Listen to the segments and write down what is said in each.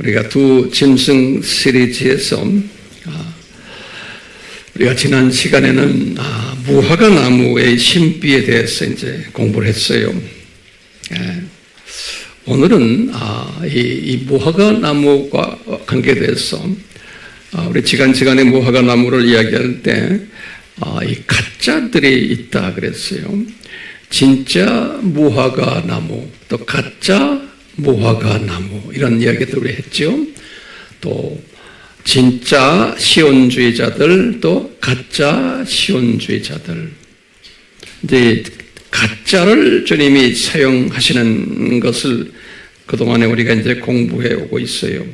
우리가 두 짐승 시리즈에서 우리가 지난 시간에는 무화과 나무의 신비에 대해서 이제 공부를 했어요. 오늘은 이 무화과 나무와 관계돼서 우리 지간지간에 무화과 나무를 이야기할 때 이 가짜들이 있다 그랬어요. 진짜 무화과 나무, 또 가짜 무화과 나무, 이런 이야기들을 우리 했죠. 또 진짜 시온주의자들, 또 가짜 시온주의자들. 이제 가짜를 주님이 사용하시는 것을 그동안에 우리가 이제 공부해 오고 있어요.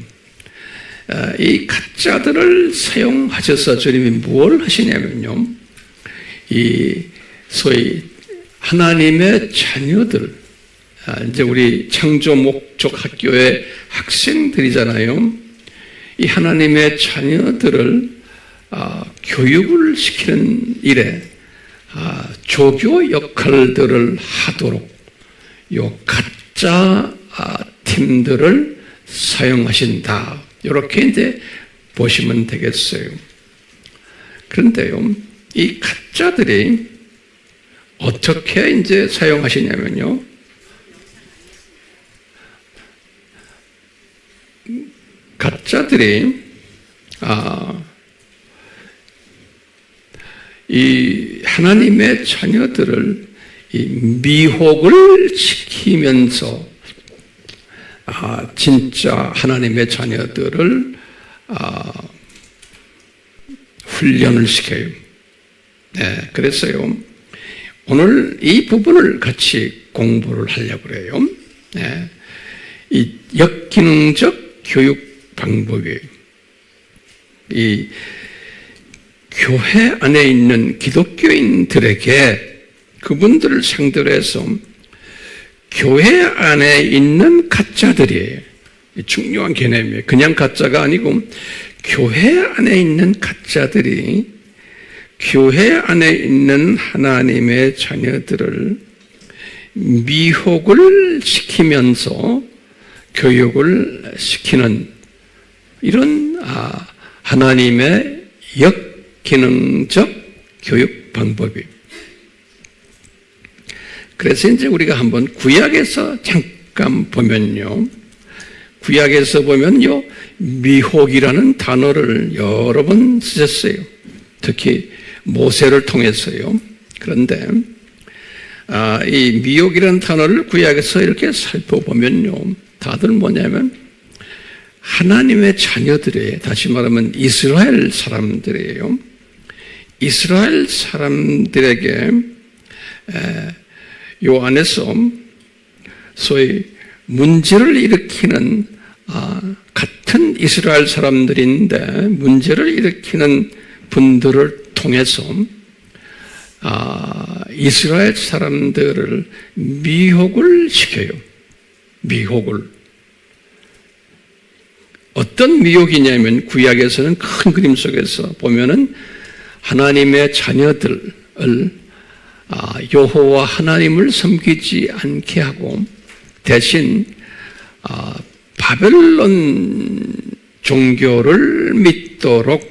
이 가짜들을 사용하셔서 주님이 뭘 하시냐면요, 이 소위 하나님의 자녀들, 이제 우리 창조 목적 학교의 학생들이잖아요. 이 하나님의 자녀들을 교육을 시키는 일에 조교 역할들을 하도록 요 가짜 팀들을 사용하신다. 이렇게 이제 보시면 되겠어요. 그런데요, 이 가짜들이 어떻게 이제 사용하시냐면요, 가짜들이 이 하나님의 자녀들을 이 미혹을 시키면서 진짜 하나님의 자녀들을 훈련을 시켜요. 네, 그래서요, 오늘 이 부분을 같이 공부를 하려고 그래요. 네, 이 역기능적 교육 방법이에요. 이 교회 안에 있는 기독교인들에게 그분들을 상대로 해서 교회 안에 있는 가짜들이에요. 중요한 개념이에요. 그냥 가짜가 아니고 교회 안에 있는 가짜들이 교회 안에 있는 하나님의 자녀들을 미혹을 시키면서 교육을 시키는 이런 하나님의 역기능적 교육 방법이에요. 그래서 이제 우리가 한번 구약에서 잠깐 보면요, 구약에서 보면요, 미혹이라는 단어를 여러 번 쓰셨어요. 특히 모세를 통해서요. 그런데 이 미혹이라는 단어를 구약에서 이렇게 살펴보면요, 다들 뭐냐면 하나님의 자녀들이에요. 다시 말하면 이스라엘 사람들이에요. 이스라엘 사람들에게 요 안에서 소위 문제를 일으키는 같은 이스라엘 사람들인데 문제를 일으키는 분들을 통해서 이스라엘 사람들을 미혹을 시켜요. 미혹을. 어떤 미혹이냐면 구약에서는 큰 그림 속에서 보면은 하나님의 자녀들을 여호와 하나님을 섬기지 않게 하고 대신 바벨론 종교를 믿도록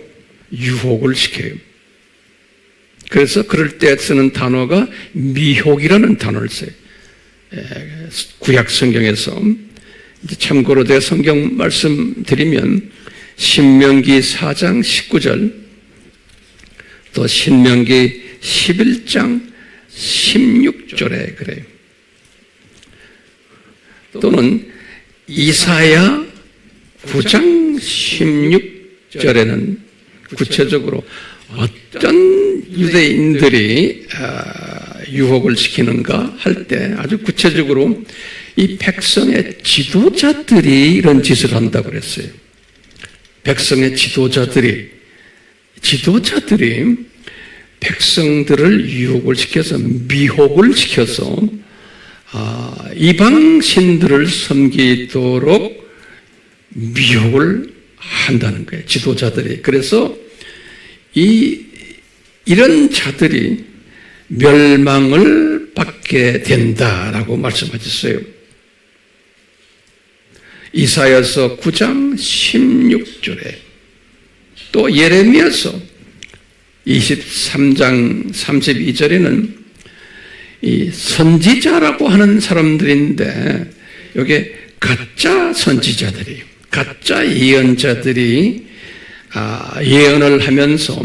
유혹을 시켜요. 그래서 그럴 때 쓰는 단어가 미혹이라는 단어를 써요. 구약 성경에서. 참고로 제가 성경 말씀드리면 신명기 4장 19절, 또 신명기 11장 16절에 그래요. 또는 이사야 9장 16절에는 구체적으로 어떤 유대인들이 유혹을 시키는가 할 때 아주 구체적으로 이 백성의 지도자들이 이런 짓을 한다고 그랬어요. 백성의 지도자들이 백성들을 유혹을 시켜서 미혹을 시켜서 이방신들을 섬기도록 미혹을 한다는 거예요. 지도자들이. 그래서 이런 자들이 멸망을 받게 된다라고 말씀하셨어요. 이사야서 9장 16절에 또 예레미야서 23장 32절에는 이 선지자라고 하는 사람들인데 여기 가짜 선지자들이, 가짜 예언자들이 예언을 하면서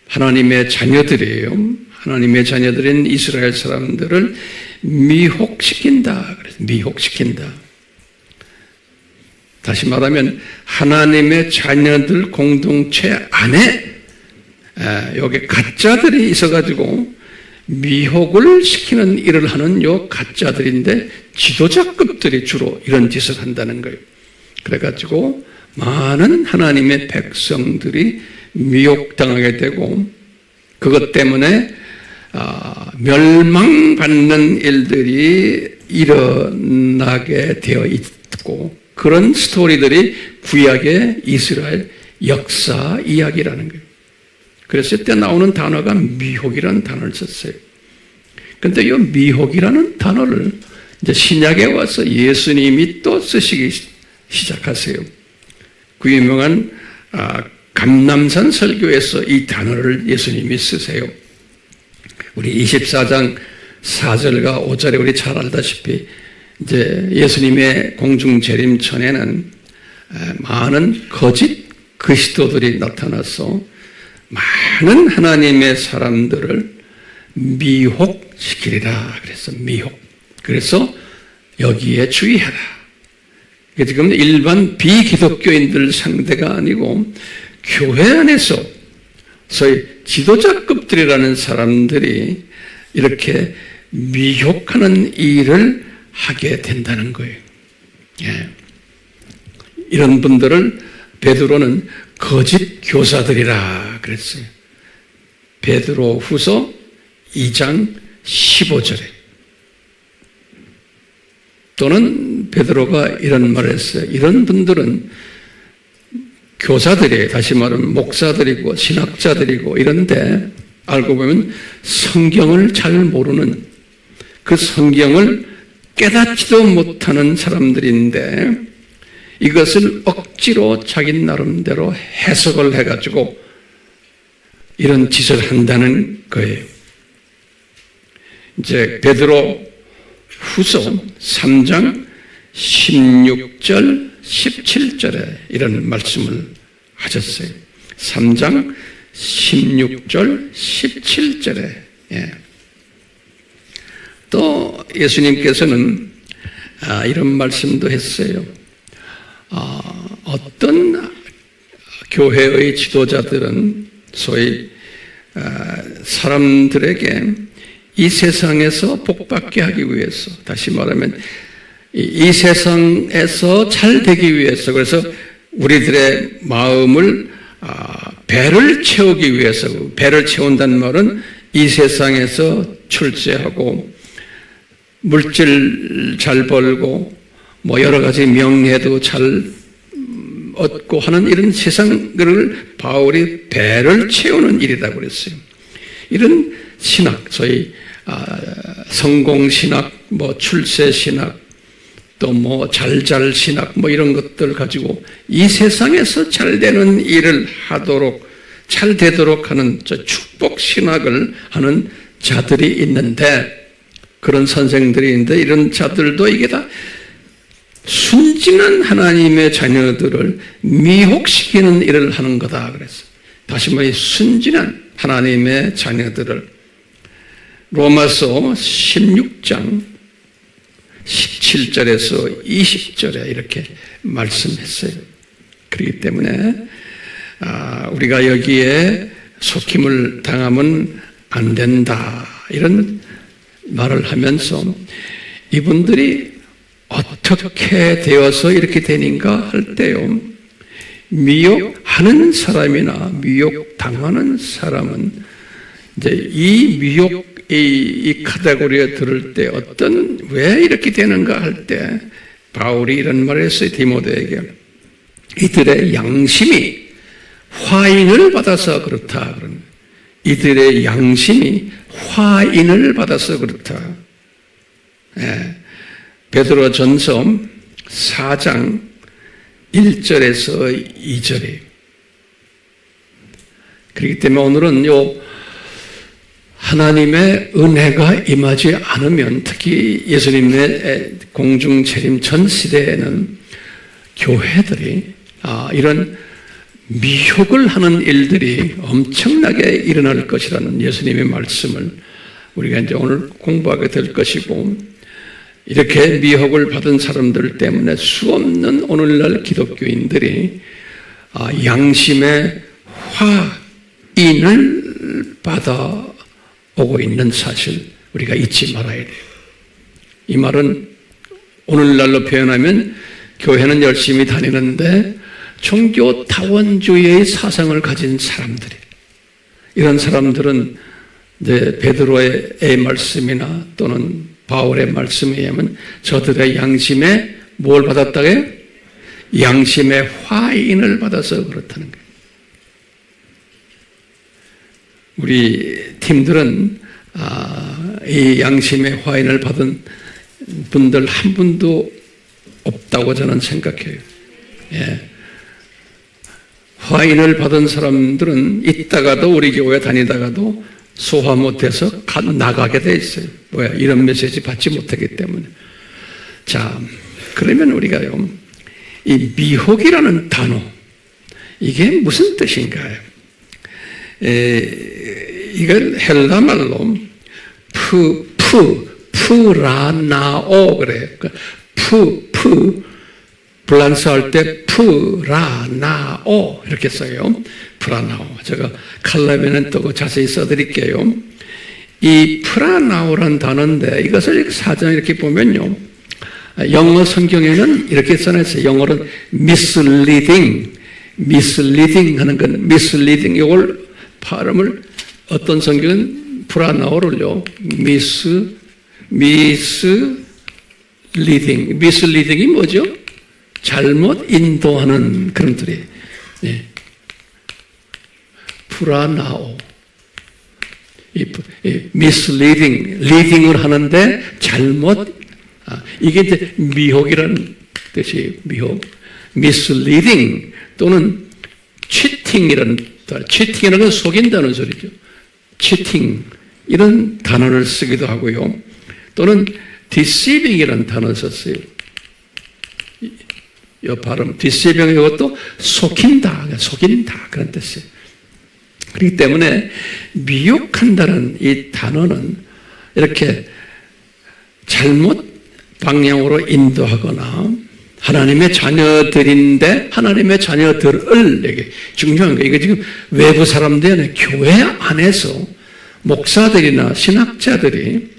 하나님의 자녀들이에요. 하나님의 자녀들인 이스라엘 사람들을 미혹시킨다. 그래서 미혹시킨다. 다시 말하면 하나님의 자녀들 공동체 안에 여기 가짜들이 있어가지고 미혹을 시키는 일을 하는 요 가짜들인데 지도자급들이 주로 이런 짓을 한다는 거예요. 그래가지고 많은 하나님의 백성들이 미혹당하게 되고 그것 때문에 멸망받는 일들이 일어나게 되어 있고 그런 스토리들이 구약의 이스라엘 역사 이야기라는 거예요. 그래서 이때 나오는 단어가 미혹이라는 단어를 썼어요. 그런데 이 미혹이라는 단어를 이제 신약에 와서 예수님이 또 쓰시기 시작하세요. 그 유명한 감람산 설교에서 이 단어를 예수님이 쓰세요. 우리 24장 4절과 5절에 우리 잘 알다시피 이제 예수님의 공중 재림 전에는 많은 거짓 그리스도들이 나타나서 많은 하나님의 사람들을 미혹시키리라 그래서 미혹. 그래서 여기에 주의하라. 지금 일반 비기독교인들 상대가 아니고 교회 안에서 소위 지도자급들이라는 사람들이 이렇게 미혹하는 일을 하게 된다는 거예요. 예. 이런 분들을 베드로는 거짓 교사들이라 그랬어요. 베드로 후서 2장 15절에 또는 베드로가 이런 말을 했어요. 이런 분들은 교사들이에요. 다시 말하면 목사들이고 신학자들이고 이런데 알고 보면 성경을 잘 모르는 그 성경을 깨닫지도 못하는 사람들인데 이것을 억지로 자기 나름대로 해석을 해가지고 이런 짓을 한다는 거예요. 이제 베드로 후서 3장 16절 17절에 이런 말씀을 하셨어요. 3장 16절 17절에 또 예수님께서는 이런 말씀도 했어요. 어떤 교회의 지도자들은 소위 사람들에게 이 세상에서 복받게 하기 위해서, 다시 말하면 이 세상에서 잘 되기 위해서, 그래서 우리들의 마음을 배를 채우기 위해서, 배를 채운다는 말은 이 세상에서 출세하고 물질 잘 벌고 뭐 여러 가지 명예도 잘 얻고 하는 이런 세상을 바울이 배를 채우는 일이라고 그랬어요. 이런 신학, 소위 성공신학, 뭐 출세신학, 또 뭐 잘잘 신학, 뭐 이런 것들 가지고 이 세상에서 잘 되는 일을 하도록, 잘 되도록 하는 저 축복신학을 하는 자들이 있는데, 그런 선생들이 있는데, 이런 자들도 이게 다 순진한 하나님의 자녀들을 미혹시키는 일을 하는 거다 그랬어요. 다시 말해 순진한 하나님의 자녀들을. 로마서 16장 17절에서 20절에 이렇게 말씀했어요. 그렇기 때문에 우리가 여기에 속임을 당하면 안 된다, 이런 말을 하면서 이분들이 어떻게 되어서 이렇게 되는가 할 때요, 미혹하는 사람이나 미혹당하는 사람은 이제 이 미혹, 이 카테고리에 들을 때 왜 이렇게 되는가 할 때 바울이 이런 말을 했어요. 디모데에게. 이들의 양심이 화인을 받아서 그렇다. 이들의 양심이 화인을 받아서 그렇다. 베드로 전서 4장 1절에서 2절이에요. 그렇기 때문에 오늘은 하나님의 은혜가 임하지 않으면, 특히 예수님의 공중 재림 전 시대에는 교회들이 이런 미혹을 하는 일들이 엄청나게 일어날 것이라는 예수님의 말씀을 우리가 이제 오늘 공부하게 될 것이고, 이렇게 미혹을 받은 사람들 때문에 수없는 오늘날 기독교인들이 양심의 화인을 받아오고 있는 사실 우리가 잊지 말아야 돼요. 이 말은 오늘날로 표현하면 교회는 열심히 다니는데 종교 다원주의의 사상을 가진 사람들이, 이런 사람들은 이제 베드로의 말씀이나 또는 바울의 말씀에 의하면 저들의 양심에 뭘 받았다고요? 양심의 화인을 받아서 그렇다는 거예요. 우리 팀들은 이 양심의 화인을 받은 분들 한 분도 없다고 저는 생각해요. 예. 화인을 받은 사람들은 있다가도, 우리 교회 다니다가도 소화 못해서 나가게 돼 있어요. 이런 메시지 받지 못하기 때문에. 자, 그러면 우리가요, 이 미혹이라는 단어, 이게 무슨 뜻인가요? 이건 헬라 말로 프라나오 그래요. 불란서 할 때 프라나오 이렇게 써요. 프라나오. 제가 칼럼에는 또 자세히 써드릴게요. 이 프라나오란 단어인데, 이것을 사전에 이렇게 보면요, 영어 성경에는 이렇게 써놨어요. 영어로는 misleading 하는 건 misleading. 이걸 발음을 어떤 성경은 프라나오를요, misleading이 뭐죠? 잘못 인도하는 그런 뜻이에요. 네. 프라나오. leading을 하는데 잘못, 이게 이제 미혹이라는 뜻이에요. 미혹. misleading 또는 cheating이라는 건 속인다는 소리죠. cheating 이런 단어를 쓰기도 하고요. 또는 deceiving이라는 단어를 썼어요. 이 발음, deceiving 이것도 속인다 그런 뜻이에요. 그렇기 때문에 미혹한다는 이 단어는 이렇게 잘못 방향으로 인도하거나, 하나님의 자녀들인데 하나님의 자녀들을, 이게 중요한 거예요. 이게 지금 외부 사람들이 아니라 교회 안에서 목사들이나 신학자들이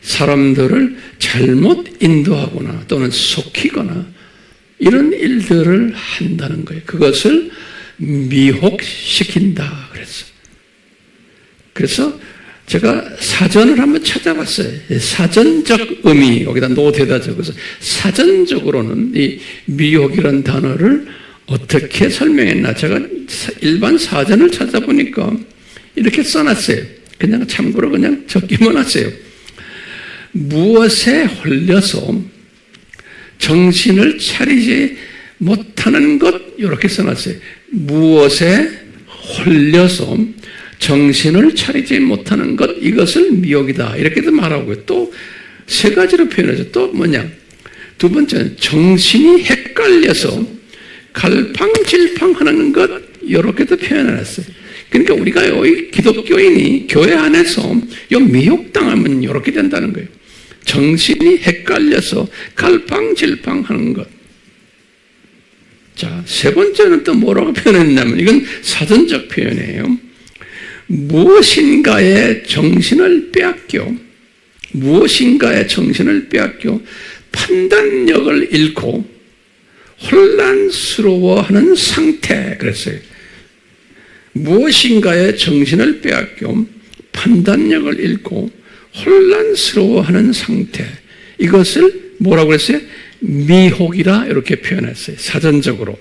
사람들을 잘못 인도하거나 또는 속이거나 이런 일들을 한다는 거예요. 그것을 미혹시킨다 그랬어요. 그래서 제가 사전을 한번 찾아봤어요. 사전적 의미, 여기다 노트에다 적어서 사전적으로는 이 미혹이라는 단어를 어떻게 설명했나. 제가 일반 사전을 찾아보니까 이렇게 써놨어요. 그냥 참고로 그냥 적기만 하세요. 무엇에 홀려서 정신을 차리지 못하는 것, 이렇게 써놨어요. 무엇에 홀려서 정신을 차리지 못하는 것, 이것을 미혹이다 이렇게도 말하고요. 또 세 가지로 표현해서 또 뭐냐, 두 번째는 정신이 헷갈려서 갈팡질팡하는 것, 이렇게도 표현해놨어요. 그러니까 우리가 이 기독교인이 교회 안에서 이 미혹당하면 이렇게 된다는 거예요. 정신이 헷갈려서 갈팡질팡하는 것. 자, 세 번째는 또 뭐라고 표현했냐면, 이건 사전적 표현이에요. 무엇인가의 정신을 빼앗겨 판단력을 잃고 혼란스러워하는 상태, 그랬어요. 무엇인가의 정신을 빼앗겨 판단력을 잃고 혼란스러워하는 상태, 이것을 뭐라고 그랬어요? 미혹이라 이렇게 표현했어요. 사전적으로.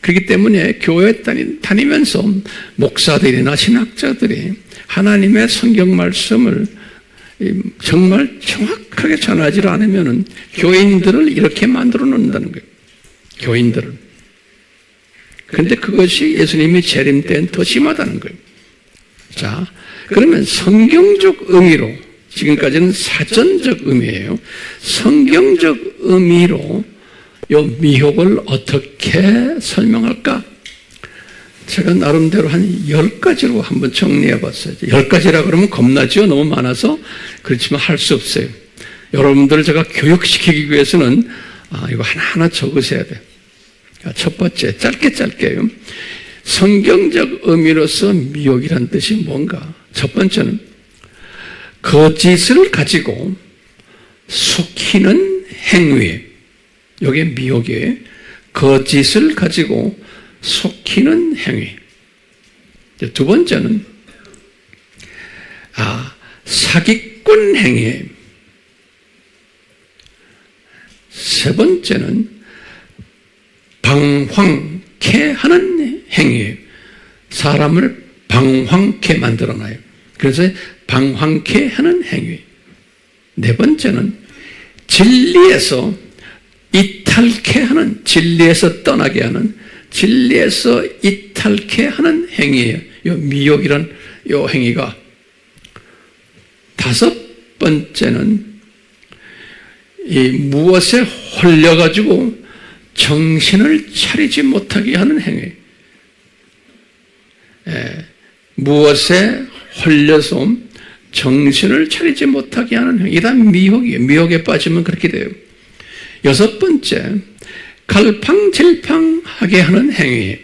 그렇기 때문에 교회 다니면서 목사들이나 신학자들이 하나님의 성경 말씀을 정말 정확하게 전하지 않으면 교인들을 이렇게 만들어 놓는다는 거예요. 교인들을. 그런데 그것이 예수님이 재림 때는 더 심하다는 거예요. 자, 그러면 성경적 의미로, 지금까지는 사전적 의미예요. 성경적 의미로 이 미혹을 어떻게 설명할까? 제가 나름대로 한 10가지로 한번 정리해 봤어요. 10가지라 그러면 겁나죠? 너무 많아서. 그렇지만 할 수 없어요. 여러분들을 제가 교육시키기 위해서는 이거 하나하나 적으셔야 돼요. 첫 번째, 짧게요. 성경적 의미로서 미혹이란 뜻이 뭔가? 첫 번째는 거짓을 가지고 속이는 행위. 이게 미혹이에요. 거짓을 가지고 속이는 행위. 두 번째는 사기꾼 행위. 세 번째는 방황케 하는 행위. 사람을 방황케 만들어놔요. 그래서 방황케 하는 행위. 네 번째는 진리에서 이탈케 하는, 진리에서 떠나게 하는, 진리에서 이탈케 하는 행위예요. 이 미혹이란 이 행위가. 다섯 번째는 이 무엇에 홀려가지고 정신을 차리지 못하게 하는 행위. 무엇에 홀려서 정신을 차리지 못하게 하는 행위. 이란 미혹이에요. 미혹에 빠지면 그렇게 돼요. 여섯 번째, 갈팡질팡하게 하는 행위.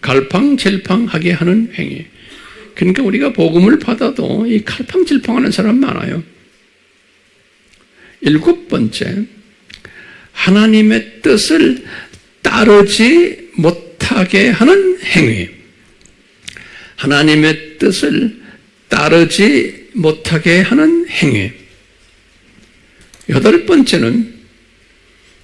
갈팡질팡하게 하는 행위. 그러니까 우리가 복음을 받아도 이 갈팡질팡하는 사람 많아요. 일곱 번째, 하나님의 뜻을 따르지 못하게 하는 행위. 하나님의 뜻을 따르지 못하게 하는 행위. 여덟 번째는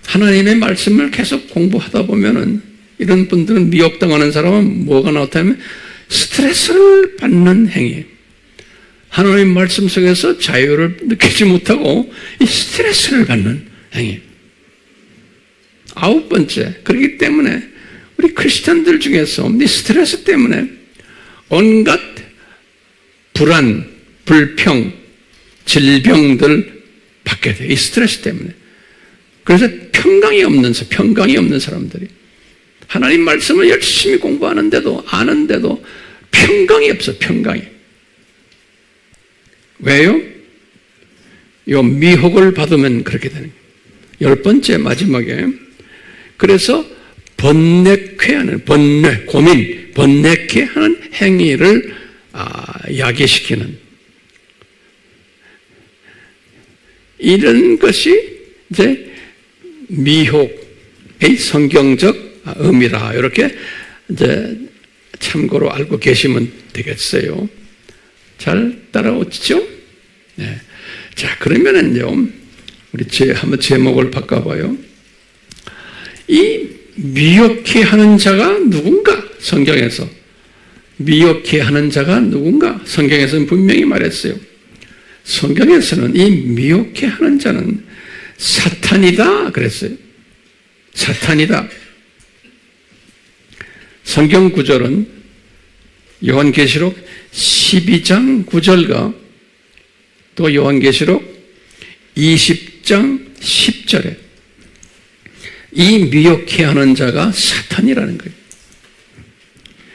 하나님의 말씀을 계속 공부하다 보면은 이런 분들은 미혹당하는 사람은 뭐가 나타나면 스트레스를 받는 행위. 하나님의 말씀 속에서 자유를 느끼지 못하고 이 스트레스를 받는 행위. 아홉 번째, 그렇기 때문에 우리 크리스찬들 중에서 이 스트레스 때문에 온갖 불안, 불평, 질병들 받게 돼. 이 스트레스 때문에. 그래서 평강이 없는 사람들이 하나님 말씀을 열심히 공부하는데도 아는데도 평강이 없어. 평강이. 왜요? 이 미혹을 받으면 그렇게 되는 거예요. 10번째 마지막에 그래서 번뇌케하는 번뇌케 하는 행위를 야기시키는 이런 것이 이제 미혹의 성경적 의미라. 이렇게 이제 참고로 알고 계시면 되겠어요. 잘 따라오시죠? 네. 자, 그러면은요, 우리 한번 제목을 바꿔봐요. 이 미혹해 하는 자가 누군가? 성경에서. 미혹해 하는 자가 누군가? 성경에서는 분명히 말했어요. 성경에서는 이 미혹해 하는 자는 사탄이다 그랬어요. 사탄이다. 성경 구절은 요한계시록 12장 9절과 또 요한계시록 20장 10절에 이 미혹해 하는 자가 사탄이라는 거예요.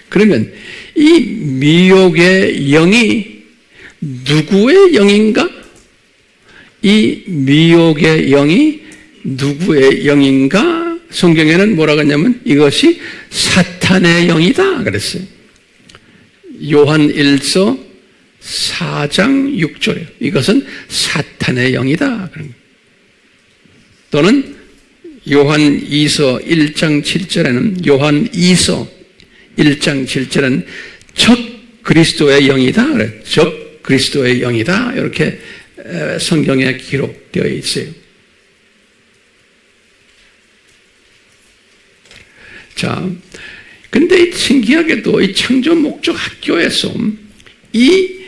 그러면 이 미혹의 영이 누구의 영인가? 이 미혹의 영이 누구의 영인가? 성경에는 뭐라고 했냐면 이것이 사탄의 영이다 그랬어요. 요한 1서 4장 6절에 이것은 사탄의 영이다. 또는 요한 2서 1장 7절에는 요한 2서 1장 7절에는 적 그리스도의 영이다. 그래. 적 그리스도의 영이다. 이렇게 성경에 기록되어 있어요. 자, 근데 신기하게도 이 창조 목적 학교에서 이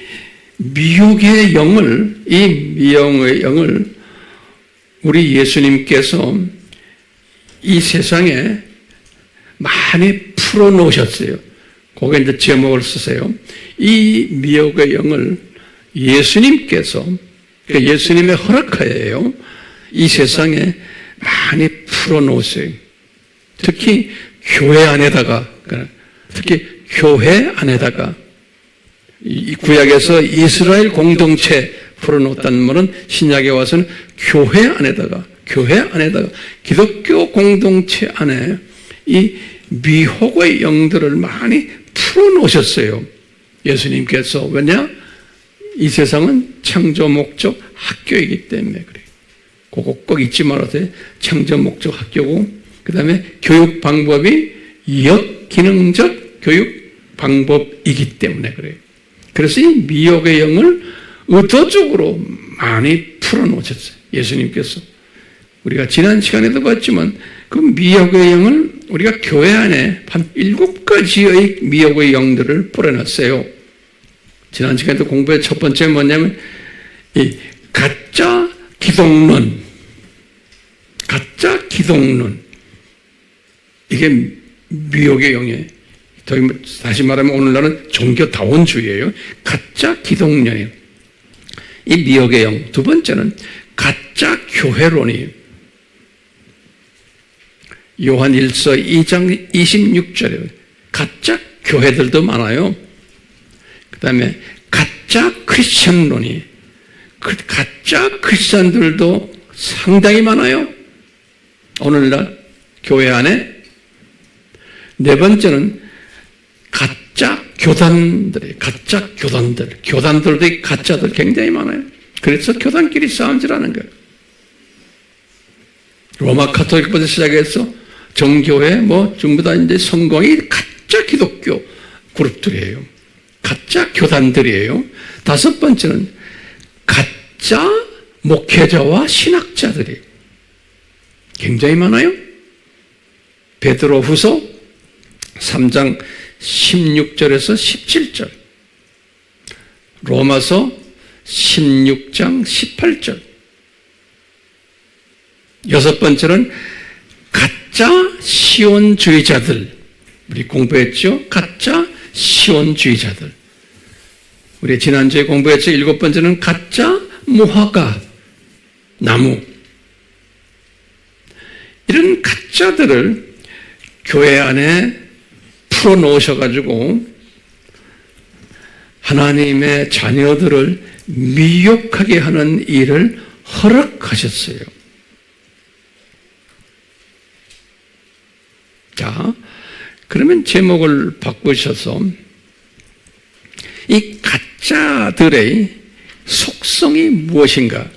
미혹의 영을, 이 미혹의 영을 우리 예수님께서 이 세상에 많이 풀어놓으셨어요. 거기에 이제 제목을 쓰세요. 이 미혹의 영을 예수님께서, 예수님의 허락하에요, 이 세상에 많이 풀어놓으세요. 특히 교회 안에다가, 이 구약에서 이스라엘 공동체 풀어놓았다는 말은 신약에 와서는 교회 안에다가 기독교 공동체 안에 이 미혹의 영들을 많이 풀어놓으셨어요. 예수님께서. 왜냐? 이 세상은 창조 목적 학교이기 때문에 그래요. 그거 꼭 잊지 말아세요. 창조 목적 학교고, 그 다음에 교육 방법이 역기능적 교육 방법이기 때문에 그래요. 그래서 이 미혹의 영을 의도적으로 많이 풀어놓으셨어요. 예수님께서. 우리가 지난 시간에도 봤지만 그 미혹의 영을 우리가 교회 안에 한 7가지의 미혹의 영들을 뿌려놨어요. 지난 시간에도 공부의 첫 번째 뭐냐면 이 가짜 기독론. 이게 미혹의 영이에요. 다시 말하면 오늘날은 종교다원주의예요. 가짜 기독론이에요. 이 미혹의 영. 두 번째는 가짜 교회론이에요. 요한 1서 2장 26절에 가짜 교회들도 많아요. 그 다음에 가짜 크리스천론이, 가짜 크리스천들도 상당히 많아요. 오늘날 교회 안에. 네 번째는 가짜 교단들도 가짜들 굉장히 많아요. 그래서 교단끼리 싸움질하는 거예요. 로마 카톨릭부터 시작해서 정교회 전부 다 이제 성공이 가짜 기독교 그룹들이에요. 가짜 교단들이에요. 다섯 번째는 가짜 목회자와 신학자들이 굉장히 많아요. 베드로후서 3장 16절에서 17절, 로마서 16장 18절. 여섯 번째는 가짜 시온주의자들. 우리 공부했죠? 가짜 시온주의자들. 우리 지난주에 공부했죠? 일곱 번째는 가짜 무화과 나무. 이런 가짜들을 교회 안에 풀어놓으셔가지고 하나님의 자녀들을 미혹하게 하는 일을 허락하셨어요. 자, 그러면 제목을 바꾸셔서 이 가짜들의 속성이 무엇인가?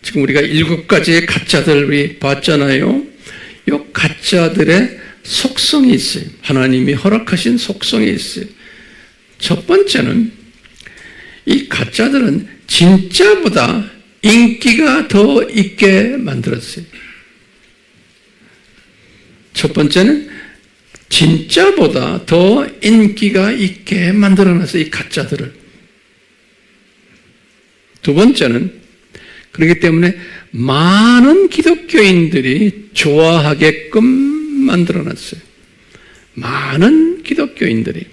지금 우리가 7가지의 가짜들을 봤잖아요. 이 가짜들의 속성이 있어요. 하나님이 허락하신 속성이 있어요. 첫 번째는 이 가짜들은 진짜보다 인기가 더 있게 만들었어요. 첫 번째는 진짜보다 더 인기가 있게 만들어놨어요. 이 가짜들을. 두 번째는 그렇기 때문에 많은 기독교인들이 좋아하게끔 만들어놨어요. 많은 기독교인들이.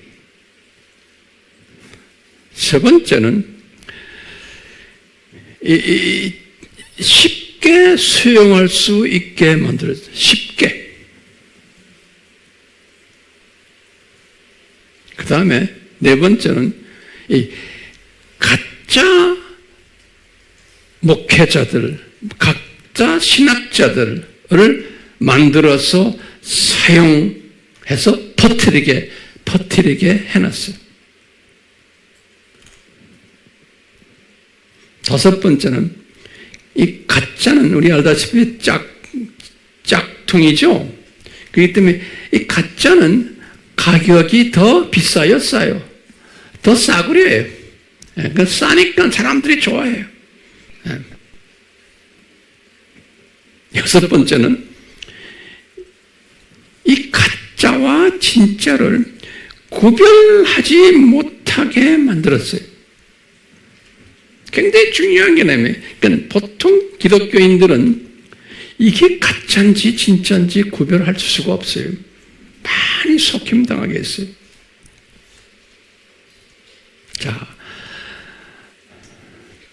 세 번째는 쉽게 수용할 수 있게 만들었어요. 쉽게. 그 다음에 네 번째는 이 가짜 목회자들, 가짜 신학자들을 만들어서 사용해서 퍼뜨리게 해놨어요. 다섯 번째는 이 가짜는 우리 알다시피 짝퉁이죠. 그렇기 때문에 이 가짜는 가격이 더 비싸요, 싸요? 더 싸구려예요. 그 싸니까 사람들이 좋아해요. 여섯 번째는 이 가짜와 진짜를 구별하지 못하게 만들었어요. 굉장히 중요한 개념이에요. 그러니까 보통 기독교인들은 이게 가짜인지 진짜인지 구별할 수가 없어요. 많이 속임당하게 했어요. 자,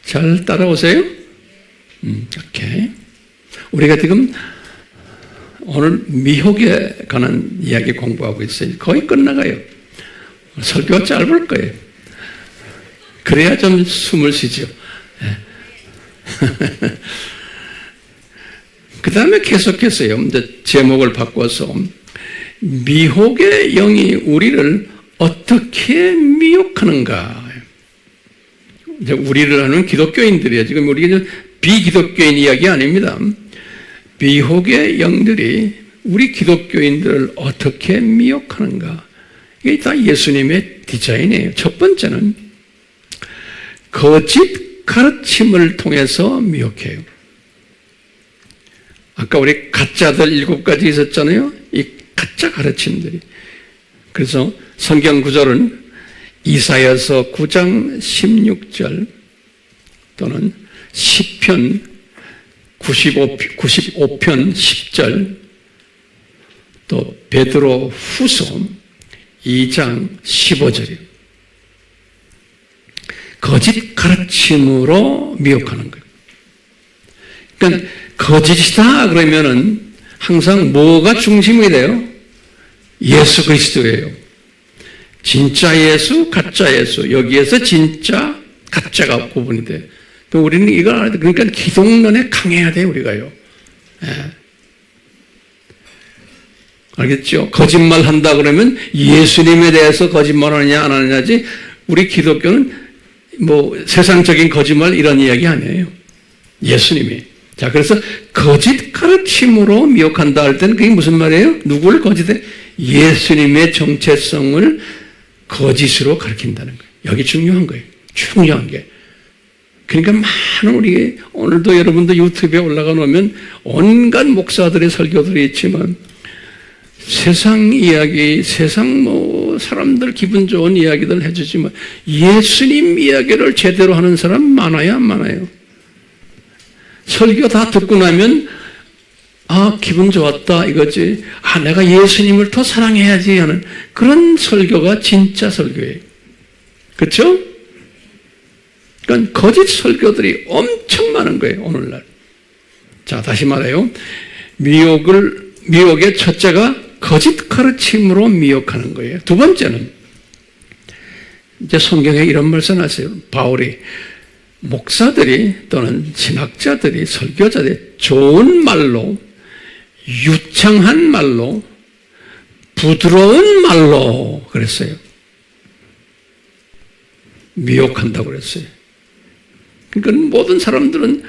잘 따라오세요? 오케이. 우리가 지금 오늘 미혹에 관한 이야기 공부하고 있어요. 거의 끝나가요. 설교가 짧을 거예요. 그래야 좀 숨을 쉬죠. 그 다음에 계속해서요. 이제 제목을 바꿔서 미혹의 영이 우리를 어떻게 미혹하는가. 이제 우리를 하는 기독교인들이에요. 지금 우리가 비기독교인 이야기 아닙니다. 미혹의 영들이 우리 기독교인들을 어떻게 미혹하는가. 이게 다 예수님의 디자인이에요. 첫 번째는 거짓 가르침을 통해서 미혹해요. 아까 우리 가짜들 7가지 있었잖아요. 이 가짜 가르침들이. 그래서 성경 구절은 이사야서 9장 16절 또는 시편 95편 10절 또 베드로 후서 2장 15절이에요. 거짓 가르침으로 미혹하는 거예요. 그러니까 거짓이다 그러면은 항상 뭐가 중심이 돼요? 예수 그리스도예요. 진짜 예수, 가짜 예수. 여기에서 진짜, 가짜가 구분이 돼요. 또 우리는 이걸 알아야 돼. 그러니까 기독론에 강해야 돼요, 우리가요. 예. 알겠죠? 거짓말 한다 그러면 예수님에 대해서 거짓말 하느냐 안 하느냐지 우리 기독교는 뭐 세상적인 거짓말 이런 이야기 아니에요. 예수님이. 자, 그래서 거짓 가르침으로 미혹한다 할 때는 그게 무슨 말이에요? 누구를 거짓해? 예수님의 정체성을 거짓으로 가르친다는 거예요. 여기 중요한 거예요. 중요한 게. 그러니까 많은 우리 오늘도 여러분도 유튜브에 올라가 놓으면 온갖 목사들의 설교들이 있지만 세상 이야기, 세상 뭐 사람들 기분 좋은 이야기들 해주지만 예수님 이야기를 제대로 하는 사람 많아요, 안 많아요? 설교 다 듣고 나면 아, 기분 좋았다 이거지. 아, 내가 예수님을 더 사랑해야지 하는 그런 설교가 진짜 설교예요. 그렇죠? 그러니까 거짓 설교들이 엄청 많은 거예요, 오늘날. 자, 다시 말해요. 미혹의 첫째가 거짓 가르침으로 미혹하는 거예요. 두 번째는 이제 성경에 이런 말씀 하세요. 바울이 목사들이 또는 신학자들이 설교자들이 좋은 말로 유창한 말로 부드러운 말로 그랬어요. 미혹한다고 그랬어요. 그러니까 모든 사람들은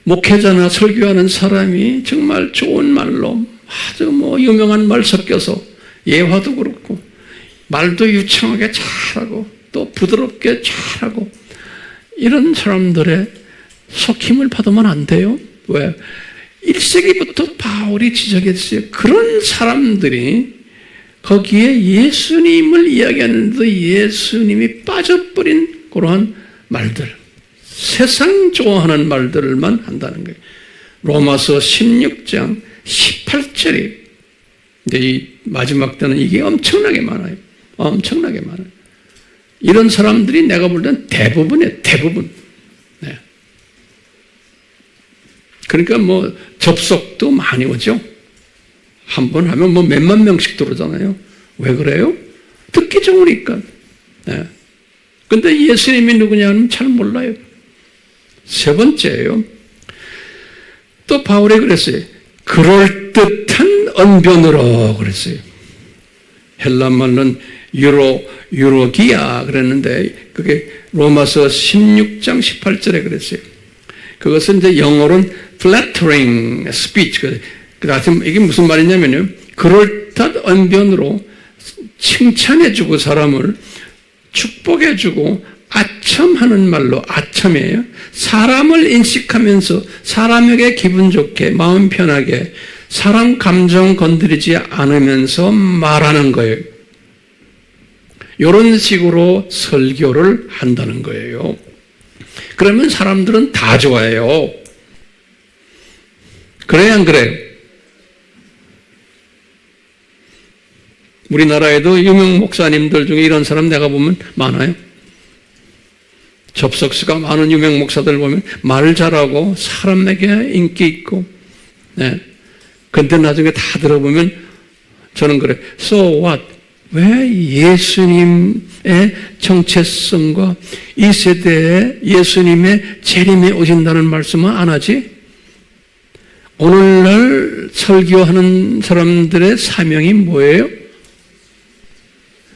목회자나 설교하는 사람이 정말 좋은 말로 아주 뭐 유명한 말 섞여서 예화도 그렇고 말도 유창하게 잘하고 또 부드럽게 잘하고 이런 사람들의 속힘을 받으면 안 돼요. 왜? 1세기부터 바울이 지적했어요. 그런 사람들이 거기에 예수님을 이야기하는데 예수님이 빠져버린 그러한 말들, 세상 좋아하는 말들만 한다는 거예요. 로마서 16장 18절이 이제 이 마지막 때는 이게 엄청나게 많아요. 엄청나게 많아요. 이런 사람들이 내가 볼 때는 대부분이에요. 대부분. 네. 그러니까 뭐 접속도 많이 오죠. 한 번 하면 뭐 몇만 명씩 들어오잖아요. 왜 그래요? 듣기 좋으니까. 네. 근데 예수님이 누구냐는 잘 몰라요. 세 번째예요. 또 바울이 그랬어요. 그럴듯한 언변으로 그랬어요. 헬라 말로는 유로기아 그랬는데 그게 로마서 16장 18절에 그랬어요. 그것은 이제 영어로는 flattering speech. 이게 무슨 말이냐면요. 그럴듯한 언변으로 칭찬해주고 사람을 축복해주고 아첨하는 말로 아첨이에요. 사람을 인식하면서 사람에게 기분 좋게 마음 편하게 사람 감정 건드리지 않으면서 말하는 거예요. 이런 식으로 설교를 한다는 거예요. 그러면 사람들은 다 좋아해요. 그래야 안 그래요? 우리나라에도 유명 목사님들 중에 이런 사람 내가 보면 많아요. 접속수가 많은 유명 목사들 보면 말 잘하고 사람에게 인기 있고, 네. 근데 나중에 다 들어보면 저는 그래. So what? 왜 예수님의 정체성과 이 세대에 예수님의 재림에 오신다는 말씀은 안 하지? 오늘날 설교하는 사람들의 사명이 뭐예요?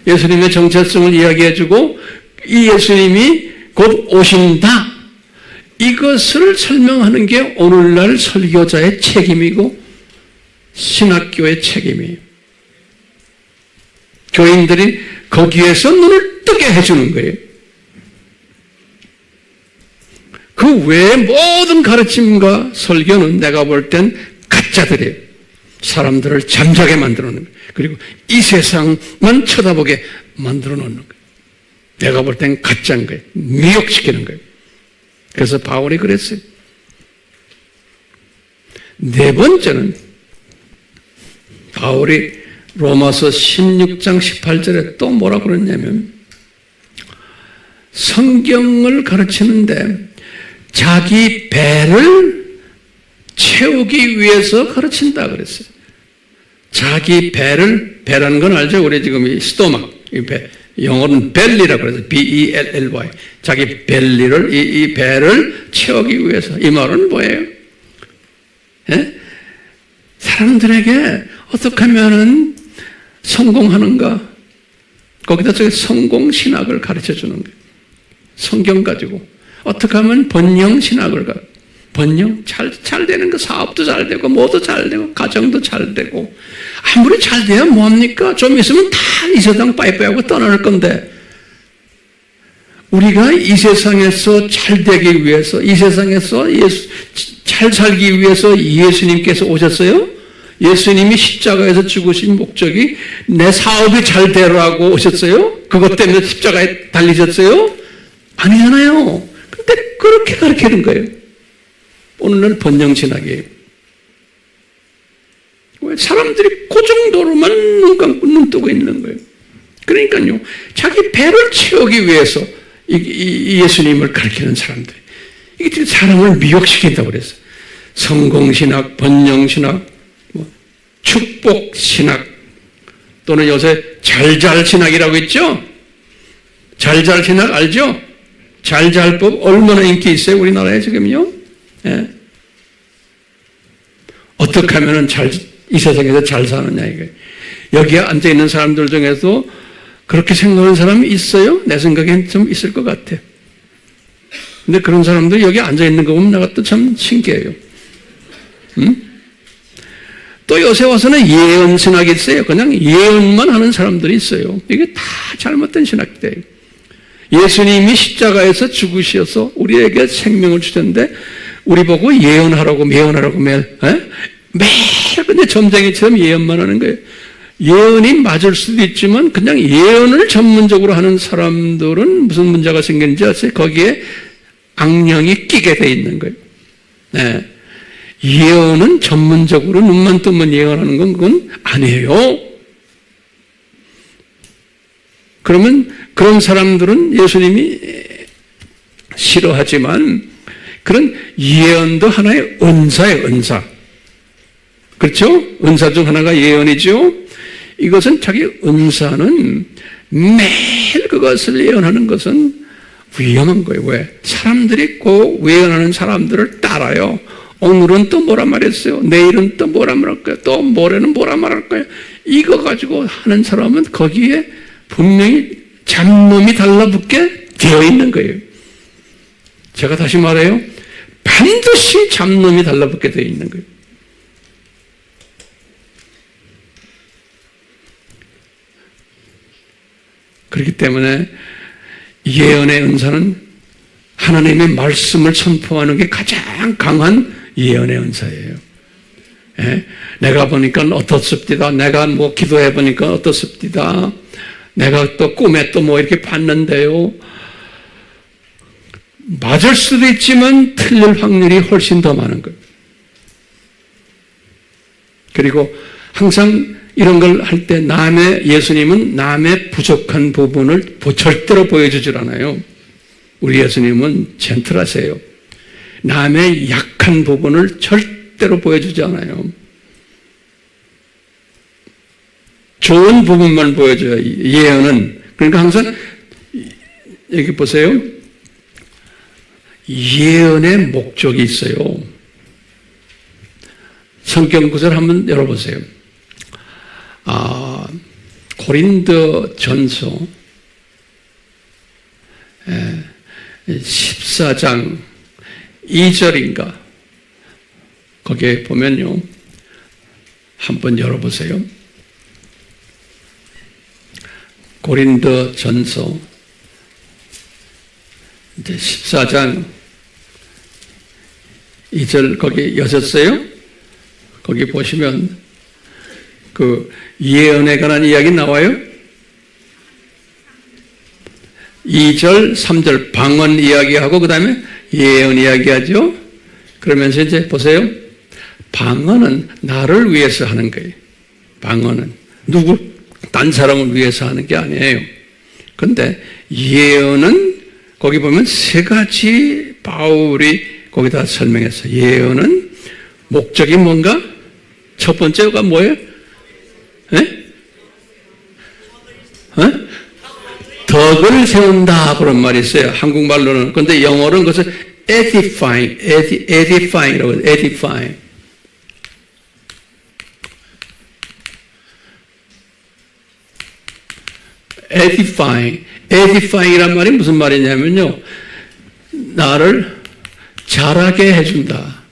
예수님의 정체성을 이야기해주고 이 예수님이 곧 오신다. 이것을 설명하는 게 오늘날 설교자의 책임이고 신학교의 책임이에요. 교인들이 거기에서 눈을 뜨게 해주는 거예요. 그 외의 모든 가르침과 설교는 내가 볼 땐 가짜들이에요. 사람들을 잠자게 만들어 놓는 거예요. 그리고 이 세상만 쳐다보게 만들어 놓는 거예요. 내가 볼 땐 가짜인 거예요. 미혹시키는 거예요. 그래서 바울이 그랬어요. 네 번째는 바울이 로마서 16장 18절에 또 뭐라 그랬냐면 성경을 가르치는데 자기 배를 채우기 위해서 가르친다 그랬어요. 자기 배라는 건 알죠? 우리 지금 이 스토막, 이 배, 영어는 벨리라고 그래서 B-E-L-L-Y. 자기 벨리를, 이 배를 채우기 위해서. 이 말은 뭐예요? 예? 사람들에게 어떻게 하면은 성공하는가? 거기다 저기 성공신학을 가르쳐 주는 거예요. 성경 가지고. 어떻게 하면 번영신학을 번영? 잘 되는 거, 사업도 잘 되고, 뭐도 잘 되고, 가정도 잘 되고. 아무리 잘 돼야 뭐합니까? 좀 있으면 다 이 세상 빠이빠이하고 떠날 건데. 우리가 이 세상에서 잘 되기 위해서, 이 세상에서 잘 살기 위해서 예수님께서 오셨어요? 예수님이 십자가에서 죽으신 목적이 내 사업이 잘 되라고 오셨어요? 그것 때문에 십자가에 달리셨어요? 아니잖아요. 근데 그렇게 가르치는 거예요. 오늘날 번영신학이에요. 왜 사람들이 그 정도로만 눈 감고 눈 뜨고 있는 거예요. 그러니까요, 자기 배를 채우기 위해서 이 예수님을 가르치는 사람들, 이게 사람을 미혹시킨다고 그랬어요. 성공신학, 번영신학, 축복신학, 또는 요새 잘잘신학이라고 있죠? 잘잘신학 알죠? 잘잘법 얼마나 인기 있어요, 우리나라에 지금요? 예. 어떻게 하면은 이 세상에서 잘 사느냐, 이거예요. 여기에 앉아있는 사람들 중에서 그렇게 생각하는 사람이 있어요? 내 생각엔 좀 있을 것 같아. 근데 그런 사람들이 여기 앉아있는 거 보면 내가 또 참 신기해요. 또 요새 와서는 예언 신학이 있어요. 그냥 예언만 하는 사람들이 있어요. 이게 다 잘못된 신학이에요. 예수님이 십자가에서 죽으셔서 우리에게 생명을 주셨는데 우리 보고 예언하라고 매일 근데 점쟁이처럼 예언만 하는 거예요. 예언이 맞을 수도 있지만 그냥 예언을 전문적으로 하는 사람들은 무슨 문제가 생기는지 아세요? 거기에 악령이 끼게 돼 있는 거예요. 네. 예언은 전문적으로 눈만 뜨면 예언하는 건 그건 아니에요. 그러면 그런 사람들은 예수님이 싫어하지만 그런 예언도 하나의 은사예요, 은사. 그렇죠? 은사 중 하나가 예언이죠. 이것은 자기 은사는 매일 그것을 예언하는 것은 위험한 거예요. 왜? 사람들이 꼭 예언하는 사람들을 따라요. 오늘은 또 뭐라 말했어요? 내일은 또 뭐라 말할 거예요? 또 모레는 뭐라 말할 거예요? 이거 가지고 하는 사람은 거기에 분명히 잡놈이 달라붙게 되어 있는 거예요. 제가 다시 말해요. 반드시 잡놈이 달라붙게 되어 있는 거예요. 그렇기 때문에 예언의 은사는 하나님의 말씀을 선포하는 게 가장 강한 예언의 은사예요. 예? 내가 보니까 어떻습니다. 내가 뭐 기도해 보니까 어떻습니다. 내가 또 꿈에 또 뭐 이렇게 봤는데요. 맞을 수도 있지만 틀릴 확률이 훨씬 더 많은 거예요. 그리고 항상 이런 걸 할 때 예수님은 남의 부족한 부분을 절대로 보여주질 않아요. 우리 예수님은 젠틀하세요. 남의 약한 부분을 절대로 보여주지 않아요. 좋은 부분만 보여줘요. 예언은. 그러니까 항상 여기 보세요. 예언의 목적이 있어요. 성경 구절 한번 열어보세요. 고린도 전서 14장 2절인가 거기에 보면요. 한번 열어보세요. 고린도 전서 이제 14장 2절 거기 여셨어요? 거기 보시면 그 예언에 관한 이야기 나와요. 2절, 3절 방언 이야기하고 그 다음에 예언 이야기하죠. 그러면서 이제 보세요. 방언은 나를 위해서 하는 거예요. 방언은 딴 사람을 위해서 하는 게 아니에요. 그런데 예언은 거기 보면 세 가지 바울이 거기다 설명했어요. 예언은 목적이 뭔가? 첫 번째가 뭐예요? 덕을 세운다 그런 말이 있어요. 한국말로는. 그런데 영어로는 그것을 edifying이라고 해요. edifying. edifying이란 말이 무슨 말이냐면요. 나를 자라게 해준다.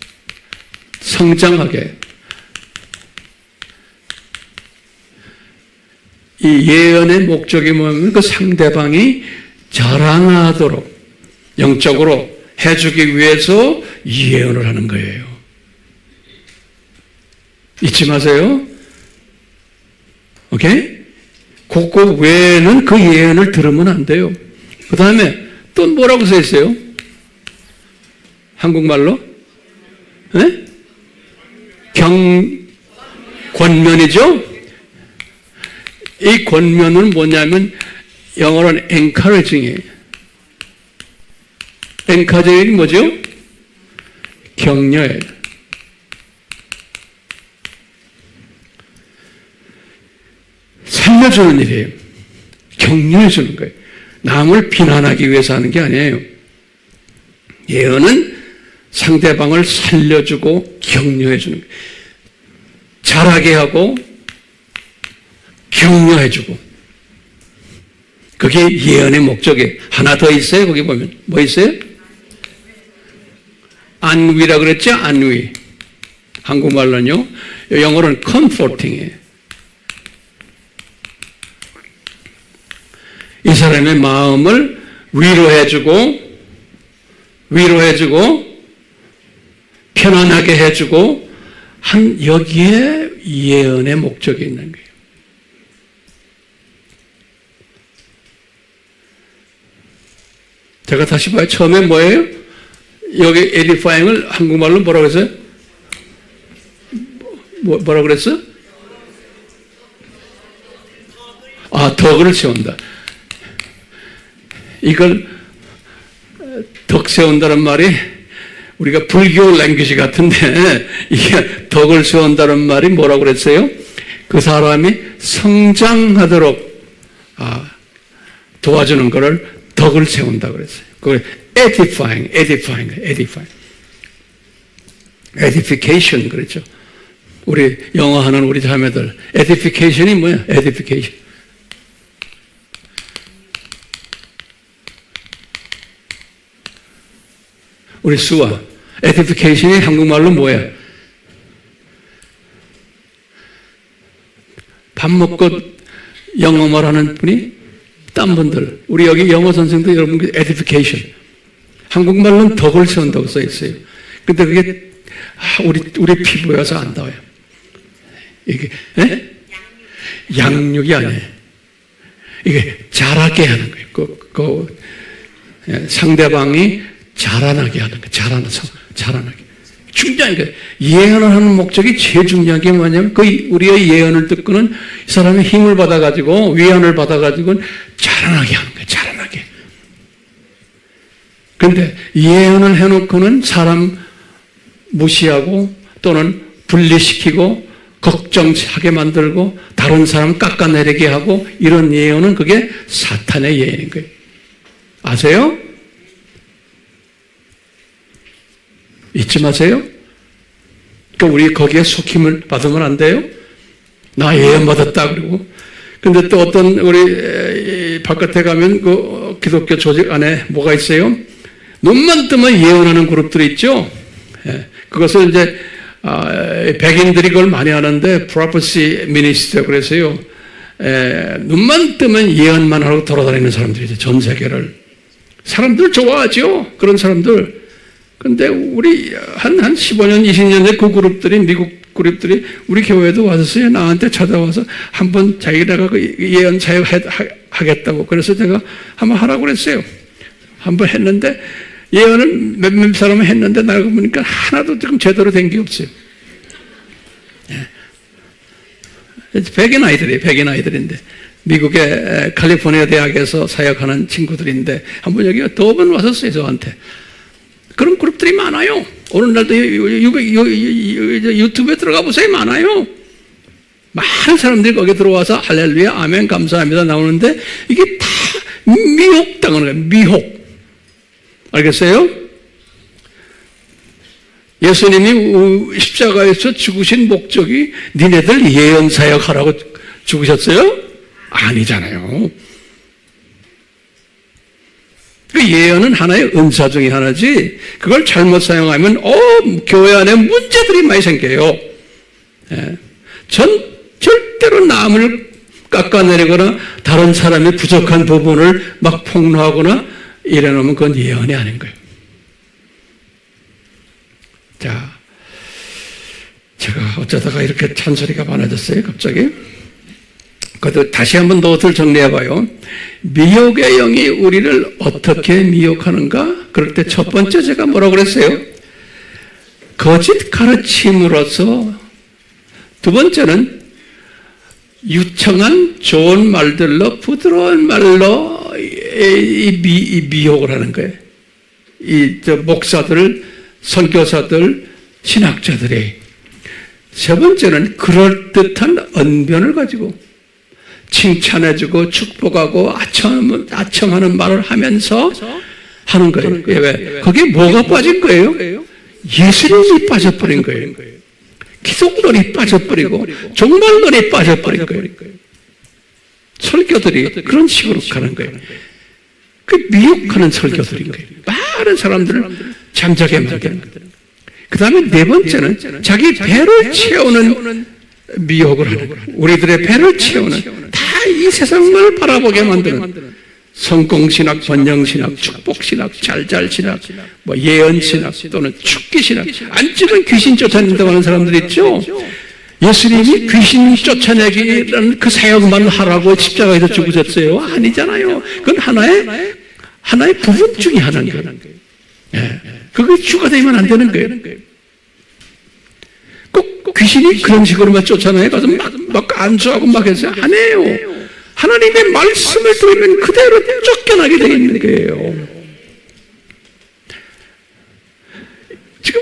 성장하게. 이 예언의 목적이 뭐냐면 그 상대방이 자랑하도록 영적으로 해주기 위해서 예언을 하는 거예요. 잊지 마세요. 오케이? 그거 외에는 그 예언을 들으면 안 돼요. 그 다음에 또 뭐라고 써 있어요? 한국말로? 네? 권면이죠? 이 권면은 뭐냐면 영어로는 encouraging이에요. encouraging이 뭐죠? 격려예요. 살려주는 일이에요. 격려해 주는 거예요. 남을 비난하기 위해서 하는 게 아니에요. 예언은 상대방을 살려주고 격려해 주는 거예요. 잘하게 하고 격려해주고. 그게 예언의 목적이에요. 하나 더 있어요. 거기 보면 뭐 있어요? 안위라 그랬죠? 안위. 한국말로는요. 영어로는 comforting이에요. 이 사람의 마음을 위로해주고 편안하게 해주고 여기에 예언의 목적이 있는 거예요. 제가 다시 봐요. 처음에 뭐예요? 여기 edifying을 한국말로 뭐라고 했어요? 뭐라고 그랬어? 덕을 세운다. 이걸 덕 세운다는 말이 우리가 불교 랭귀지 같은데 이게 덕을 세운다는 말이 뭐라고 그랬어요? 그 사람이 성장하도록 도와주는 것을 덕을 세운다 그랬어요. 그걸 edifying. edification 그랬죠. 우리 영어 하는 우리 자매들 edification이 뭐야? edification. 우리 수아 edification이 한국말로 뭐야? 밥 먹고 영어말 하는 분이 딴 분들, 우리 여기 영어 선생도 여러분 edification. 한국말로는 덕을 세운다고 써 있어요. 근데 그게 우리 피부여서 안 닿아요. 이게 양육이 아니에요. 이게 잘하게 하는 거예요. 상대방이 자라나게 하는 거예요. 자라나게. 중요한 거예요. 예언을 하는 목적이 제일 중요한 게 뭐냐면 우리의 예언을 듣고는 이 사람의 힘을 받아가지고 위안을 받아가지고 자라나게 하는 거예요. 자라나게. 그런데 예언을 해놓고는 사람 무시하고 또는 분리시키고 걱정하게 만들고 다른 사람 깎아내리게 하고 이런 예언은 그게 사탄의 예언인 거예요. 아세요? 잊지 마세요. 그러니까 우리 거기에 속힘을 받으면 안 돼요. 나 예언 받았다 그러고. 근데 또 어떤 우리 바깥에 가면 그 기독교 조직 안에 뭐가 있어요? 눈만 뜨면 예언하는 그룹들이 있죠. 그것을 이제 백인들이 그걸 많이 하는데 prophecy ministry 그래서요. 눈만 뜨면 예언만 하고 돌아다니는 사람들이죠. 전 세계를. 사람들 좋아하죠. 그런 사람들. 근데 우리 한 15년, 20년 전에 그 그룹들이, 미국 그룹들이 우리 교회도 왔었어요. 나한테 찾아와서 한번 자기네가 그 예언 사역하겠다고. 그래서 제가 한번 하라고 그랬어요. 한번 했는데 예언을 몇몇 사람은 했는데 나가 보니까 하나도 지금 제대로 된 게 없어요. 백인 아이들인데 미국의 캘리포니아 대학에서 사역하는 친구들인데 한번 여기 2번 왔었어요. 저한테. 그런 그룹들이 많아요. 오늘날도 유튜브에 들어가 보세요. 많아요. 많은 사람들이 거기에 들어와서 할렐루야, 아멘, 감사합니다 나오는데 이게 다 미혹당하는 거예요. 미혹. 알겠어요? 예수님이 십자가에서 죽으신 목적이 니네들 예언 사역하라고 죽으셨어요? 아니잖아요. 그 예언은 하나의 은사 중에 하나지 그걸 잘못 사용하면 교회 안에 문제들이 많이 생겨요. 절대로 남을 깎아내리거나 다른 사람의 부족한 부분을 막 폭로하거나 이래놓으면 그건 예언이 아닌 거예요. 자, 제가 어쩌다가 이렇게 찬소리가 많아졌어요, 갑자기. 그래도 다시 한번 노트를 정리해봐요. 미혹의 영이 우리를 어떻게 미혹하는가? 그럴 때 첫 번째 제가 뭐라고 그랬어요? 거짓 가르침으로써. 두 번째는 유청한 좋은 말들로, 부드러운 말로 미혹을 하는 거예요. 목사들, 선교사들, 신학자들이. 세 번째는 그럴듯한 언변을 가지고 칭찬해주고 축복하고 아첨하는 말을 하면서 하는 거예요. 왜? 거기에 뭐가 빠진 거예요? 예수님이 빠져버린 거예요. 기독론이 빠져버리고 종말론이 빠져버린 거예요. 설교들이 그런 식으로 가는 거예요. 그 미혹하는 설교들인 거예요. 많은 사람들을 잠자게 만드는 거예요. 그 다음에 네 번째는 자기 배를 채우는 미혹을 하는 거예요. 우리들의 배를 채우는 다 이 세상을 바라보게 만드는 성공신학, 번영신학, 축복신학, 잘잘신학, 예언신학 또는 축기신학. 안 찍은 귀신 쫓아낸다고 하는 사람들 있죠. 예수님이 귀신 쫓아내기라는 그 사역만 하라고 십자가에서 죽으셨어요? 아니잖아요. 그건 하나의 부분 중에 하나인 거예요. 그게 주가 되면 안 되는 거예요. 꼭 귀신이 그런 식으로만 쫓아내요. 가서 막 안수하고 막 해서 안 해요. 하나님의 말씀을 들으면 그대로 쫓겨나게 되어 있는 거예요. 지금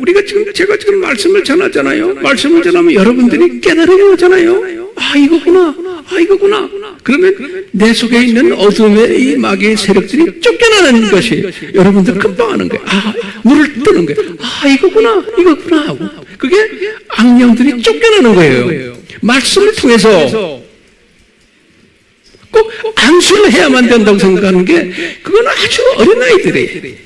우리가 제가 지금 말씀을 전하잖아요. 말씀을 전하면 여러분들이 깨달으게 하잖아요. 이거구나. 그러면 내 속에 있는 어둠의 이 마귀의 세력들이 쫓겨나는 것이 여러분들 금방 하는 거예요. 물을 뜨는 거예요. 이거구나 하고. 그게 악령들이 쫓겨나는 거예요. 말씀을 통해서 꼭 안수를 해야만 된다고 생각하는 게 그건 아주 어린아이들이.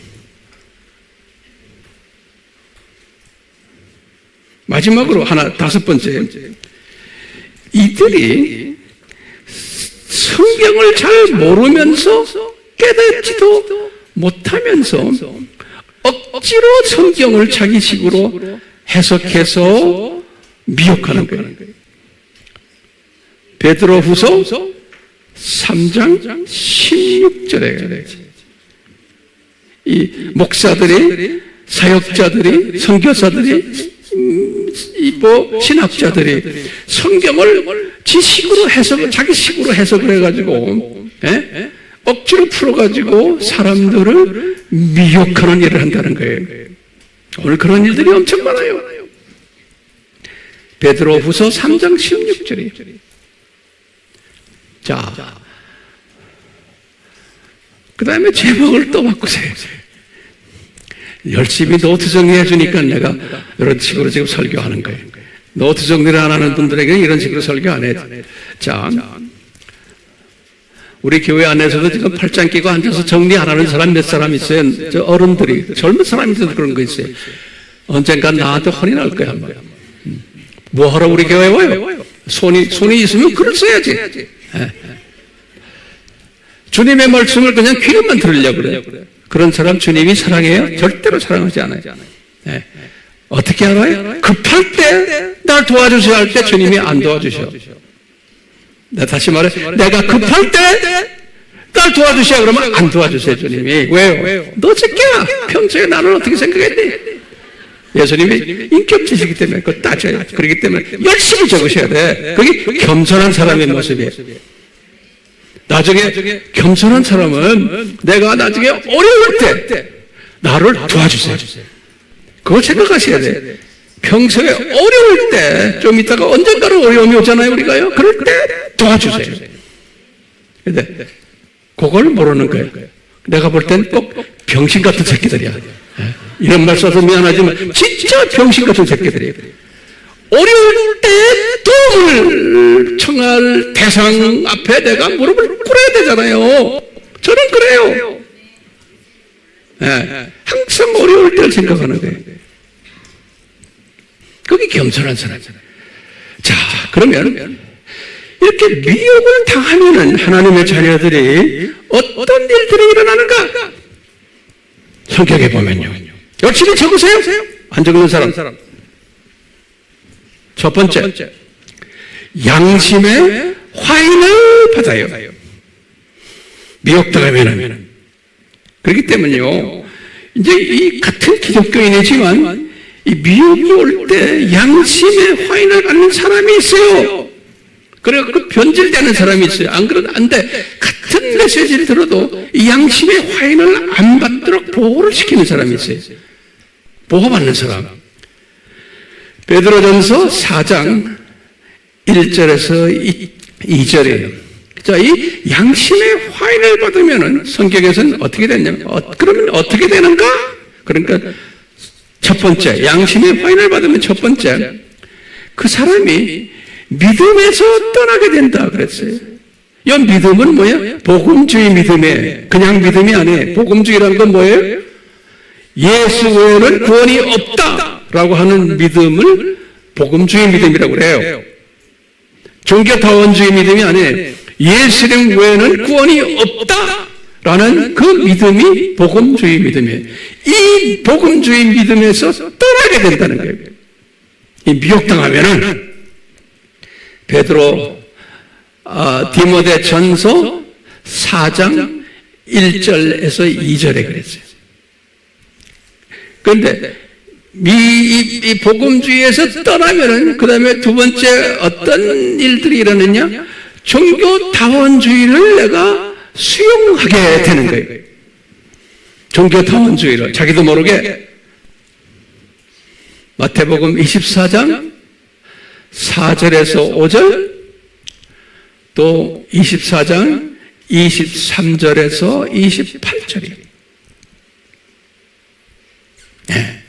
마지막으로 다섯 번째. 이들이 성경을 잘 모르면서 깨닫지도 못하면서 억지로 성경을 자기식으로 해석해서 미혹하는 거예요. 베드로후서 3장 16절에 이 목사들이, 사역자들이, 선교사들이, 신학자들이 성경을 지식으로 해석을, 자기 식으로 해석을 해가지고, 억지로 풀어가지고 사람들을 미혹하는 일을 한다는 거예요. 오늘 그런 일들이 엄청 많아요. 베드로후서 3장 16절이. 자, 그 다음에 제목을 또 바꾸세요. 열심히 노트 정리해 주니까 내가 이런 식으로 지금 설교하는 거예요. 노트 정리를 안 하는 분들에게 이런 식으로 설교 안 해요. 자, 우리 교회 안에서도 지금 팔짱 끼고 앉아서 정리 안 하는 사람 몇 사람 있어요. 저 어른들이, 젊은 사람들도 그런 거 있어요. 언젠간 나한테 혼이 날 거야. 뭐 하러 우리 교회 와요? 손이 있으면 글을 써야지. 주님의 말씀을 그냥 귀로만 들으려고 그래요. 그런 사람 주님이 사랑해요? 절대로 사랑하지 않아요. 어떻게 알아요? 급할 때 날 도와주셔야 할 때 주님이 안 도와주셔. 다시 말해, 내가 급할 때 날 도와주셔야 그러면 안 도와주세요, 주님이. 왜요? 너 새끼야! 평소에 나를 어떻게 생각했니? 예수님이 인격지시기 때문에 그거 따져요. 그렇기 때문에 열심히 적으셔야 돼. 그게 겸손한 사람의 모습이에요. 나중에 겸손한 사람은 내가 나중에 어려울 때 나를 도와주세요. 그걸 생각하셔야 돼. 평소에 어려울 때 좀 있다가 언젠가는 어려움이 오잖아요, 우리가요. 그럴 때 도와주세요. 근데 그걸 모르는 거예요. 내가 볼 땐 꼭 병신 같은 새끼들이야. 이런 말 써서 미안하지만 진짜 병신 같은 새끼들이에요. 어려울 때 도움을 청할 대상 앞에 내가 무릎을 꿇어야 되잖아요. 저는 그래요. 항상 어려울 때를 생각하는 거예요. 그게 겸손한 사람이잖아요. 자, 그러면 이렇게 미혹을 당하면은 하나님의 자녀들이 어떤 일들이 일어나는가? 성경에 보면요. 열심히 적으세요. 안 적는 사람. 첫 번째, 양심의 화인을 받아요. 미혹당하면은. 그렇기 때문에요. 이제 이 같은 기독교인이지만 이 미혹이 올 때 양심의 화인을 받는 사람이 있어요. 그래서 변질되는 사람이 있어요. 안 그러면 안 돼. 같은 메시지를 들어도 이 양심의 화인을 안 받도록 보호를 시키는 사람이 있어요. 보호받는 사람. 베드로전서 4장 1절에서 2절이에요. 자, 이 양심의 화인을 받으면은 성경에서는 어떻게 되냐면, 그러면 어떻게 되는가? 그러니까 첫 번째, 양심의 화인을 받으면 첫 번째, 그 사람이 믿음에서 떠나게 된다 그랬어요. 이 믿음은 뭐예요? 복음주의 믿음이에요. 그냥 믿음이 아니에요. 복음주의라는 건 뭐예요? 예수 외에는 구원이 없다라고 하는 믿음을 복음주의 믿음이라고 그래요. 종교타원주의 믿음이 아니에요. 예수 이름 외에는 구원이 없다라는 그 믿음이 복음주의 믿음이에요. 이 복음주의 믿음에서 떠나게 된다는 거예요. 이 미혹당하면은 베드로 디모데전서 4장 1절에서 2절에 그랬어요. 그런데 이 복음주의에서 떠나면은 그 다음에 두 번째 어떤 일들이 일어나느냐? 종교타원주의를 내가 수용하게 되는 거예요. 종교타원주의를 자기도 모르게. 마태복음 24장 4절에서 5절, 또 24장 23절에서 28절이에요. 네.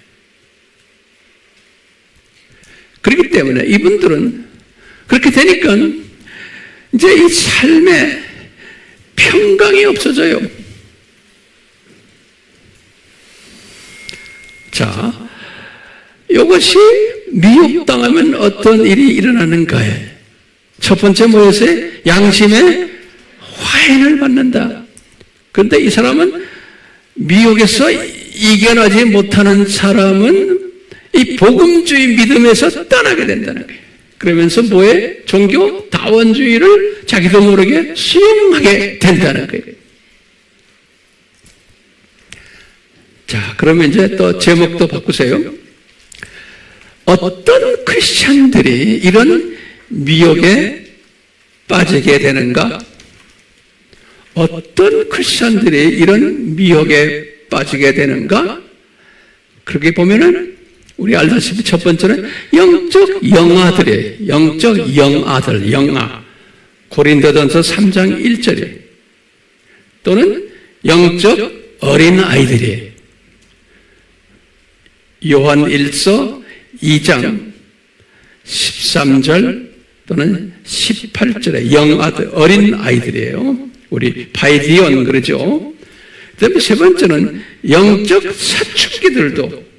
그렇기 때문에 이분들은 그렇게 되니까 이제 이 삶에 평강이 없어져요. 자, 이것이 미혹당하면 어떤 일이 일어나는가에 첫 번째 뭐였어요? 양심의 화인을 받는다. 그런데 이 사람은 미혹에서 이겨나지 못하는 사람은 이 복음주의 믿음에서 떠나게 된다는 거예요. 그러면서 뭐에? 종교 다원주의를 자기도 모르게 수용하게 된다는 거예요. 자, 그러면 이제 또 제목도 바꾸세요. 어떤 크리스찬들이 이런 미혹에 빠지게 되는가? 어떤 크리스찬들이 이런 미혹에 빠지게 되는가? 그렇게 보면은 우리 알다시피 첫 번째는 영적 영아들이에요. 영적 영아들, 영아. 고린도전서 3장 1절이에요. 또는 영적 어린 아이들이에요. 요한 1서 2장 13절 또는 18절에 영아들, 어린 아이들이에요. 우리 바이디온 그러죠. 그다음에 세 번째는 영적 사춘기들도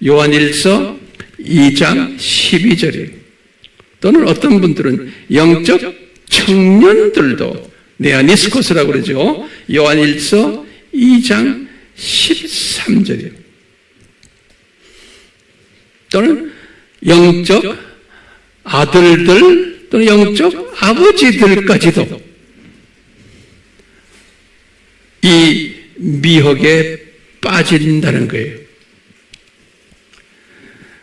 요한 1서 2장 12절이에요. 또는 어떤 분들은 영적 청년들도 네아니스코스라고 그러죠. 요한 1서 2장 13절이에요. 또는 영적 아들들 또는 영적 아버지들까지도 이 미혹에 빠진다는 거예요.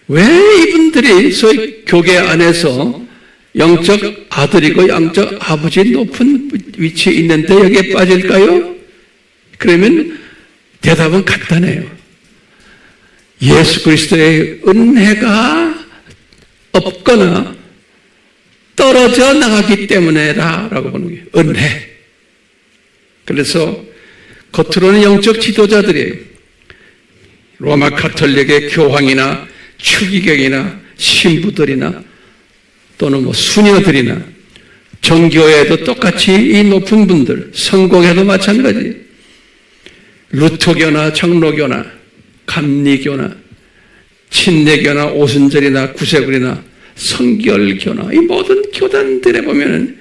왜 이분들이 소위 교계 안에서 영적 아들이고 영적 아버지 높은 위치에 있는데 여기에 빠질까요? 그러면 대답은 간단해요. 예수 그리스도의 은혜가 없거나 떨어져 나가기 때문에라고 보는 거예요. 은혜. 그래서 겉으로는 영적 지도자들이에요. 로마 가톨릭의 교황이나 추기경이나 신부들이나 또는 뭐 수녀들이나 정교회도 똑같이 이 높은 분들, 성공회도 마찬가지. 루터교나 장로교나 감리교나 침례교나 오순절이나 구세군이나 성결교나 이 모든 교단들에 보면은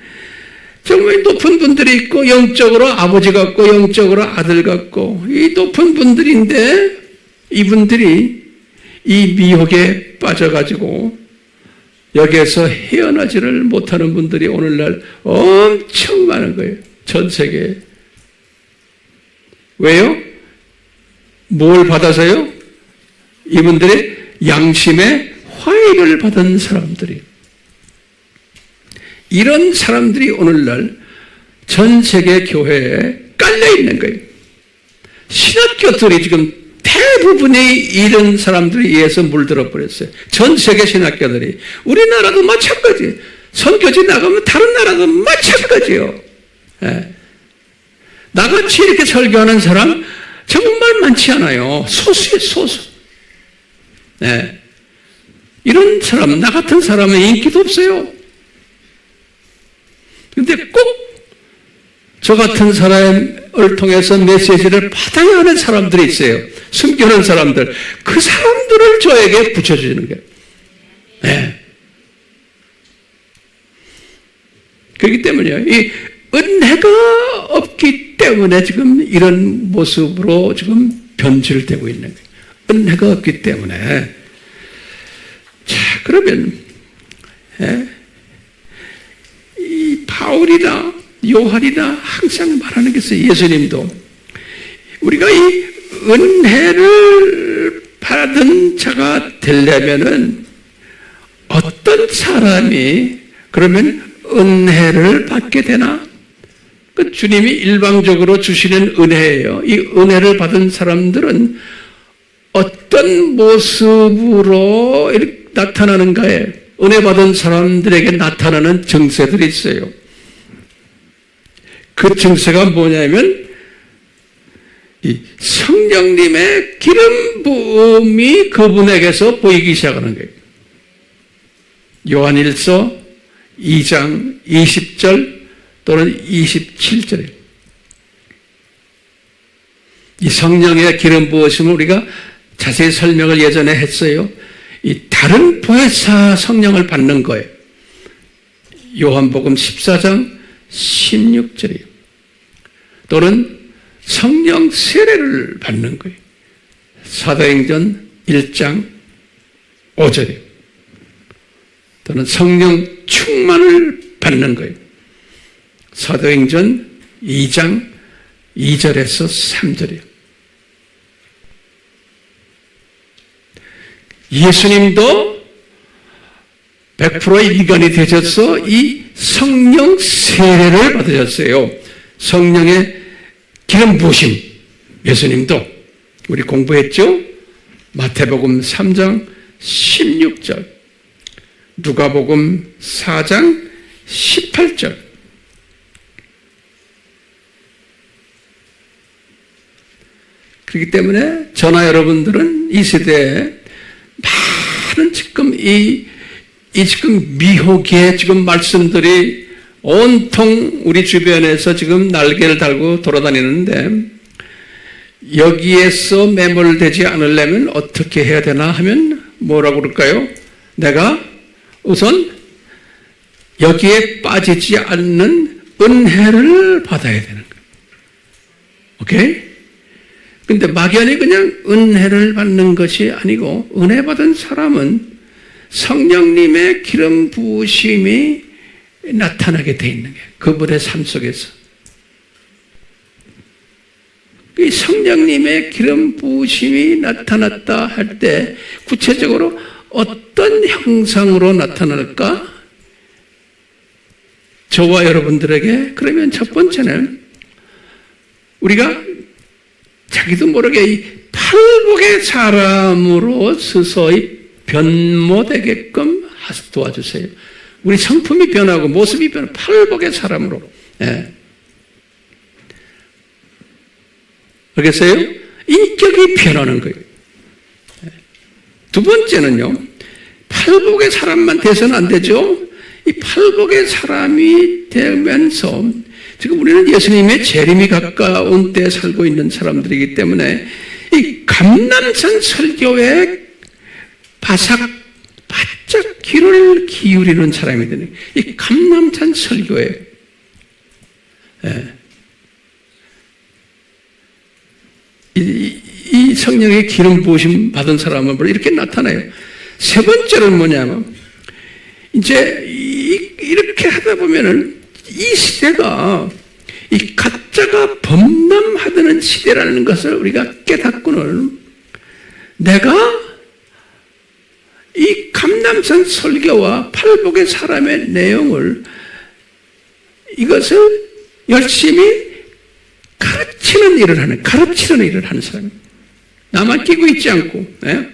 정말 높은 분들이 있고 영적으로 아버지 같고 영적으로 아들 같고 이 높은 분들인데 이분들이 이 미혹에 빠져가지고 여기에서 헤어나지를 못하는 분들이 오늘날 엄청 많은 거예요. 전 세계에. 왜요? 뭘 받아서요? 이분들이 양심의 화해를 받은 사람들이. 이런 사람들이 오늘날 전 세계 교회에 깔려 있는 거예요. 신학교들이 지금 대부분이 이런 사람들에 의해서 물들어 버렸어요. 전 세계 신학교들이. 우리나라도 마찬가지. 선교지 나가면 다른 나라도 마찬가지예요. 예. 나같이 이렇게 설교하는 사람 정말 많지 않아요. 소수예요, 소수. 예. 이런 사람, 나 같은 사람은 인기도 없어요. 근데 꼭 저 같은 사람을 통해서 메시지를 받아야 하는 사람들이 있어요. 숨겨놓은 사람들. 그 사람들을 저에게 붙여주시는 거예요. 네. 그렇기 때문에요. 이 은혜가 없기 때문에 지금 이런 모습으로 지금 변질되고 있는 거예요. 은혜가 없기 때문에. 자, 그러면, 이 바울이나 요한이나 항상 말하는 게 있어요. 예수님도. 우리가 이 은혜를 받은 자가 되려면은 어떤 사람이 그러면 은혜를 받게 되나? 그 주님이 일방적으로 주시는 은혜예요. 이 은혜를 받은 사람들은 어떤 모습으로 나타나는가에 은혜 받은 사람들에게 나타나는 증세들이 있어요. 그 증세가 뭐냐면 이 성령님의 기름 부음이 그분에게서 보이기 시작하는 거예요. 요한 1서 2장 20절 또는 27절에 이 성령의 기름 부으심을 우리가 자세히 설명을 예전에 했어요. 이 다른 보혜사 성령을 받는 거예요. 요한복음 14장 16절이에요. 또는 성령 세례를 받는 거예요. 사도행전 1장 5절이에요. 또는 성령 충만을 받는 거예요. 사도행전 2장 2절에서 3절이에요. 예수님도 100% 인간이 되셔서 이 성령 세례를 받으셨어요. 성령의 기름 부으심. 예수님도 우리 공부했죠? 마태복음 3장 16절, 누가복음 4장 18절. 그렇기 때문에 저나 여러분들은 이 시대에 많은 지금 지금 미혹의 지금 말씀들이 온통 우리 주변에서 지금 날개를 달고 돌아다니는데, 여기에서 매몰되지 않으려면 어떻게 해야 되나 하면 뭐라고 그럴까요? 내가 우선 여기에 빠지지 않는 은혜를 받아야 되는 거예요. 오케이? 근데 막연히 그냥 은혜를 받는 것이 아니고, 은혜 받은 사람은 성령님의 기름 부으심이 나타나게 돼 있는 거예요. 그분의 삶 속에서. 이 성령님의 기름 부으심이 나타났다 할 때 구체적으로 어떤 형상으로 나타날까? 저와 여러분들에게 그러면 첫 번째는 우리가 자기도 모르게 이 팔복의 사람으로 서서히 변모되게끔 도와주세요. 우리 성품이 변하고 모습이 변하고 팔복의 사람으로. 예. 알겠어요? 인격이 변하는 거예요. 두 번째는요, 팔복의 사람만 돼서는 안 되죠. 이 팔복의 사람이 되면서, 지금 우리는 예수님의 재림이 가까운 때 살고 있는 사람들이기 때문에 이 감람산 설교에 바짝 귀를 기울이는 사람이 되는 거예요. 이 감람산 설교에. 예. 이 성령의 기름 부으심 받은 사람은 이렇게 나타나요. 세 번째는 뭐냐면, 이제 이렇게 하다 보면은 이 시대가 이 가짜가 범람하는 시대라는 것을 우리가 깨닫고는, 내가 이 감람산 설교와 팔복의 사람의 내용을, 이것을 열심히 가르치는 일을 하는 사람이에요. 나만 끼고 있지 않고, 예?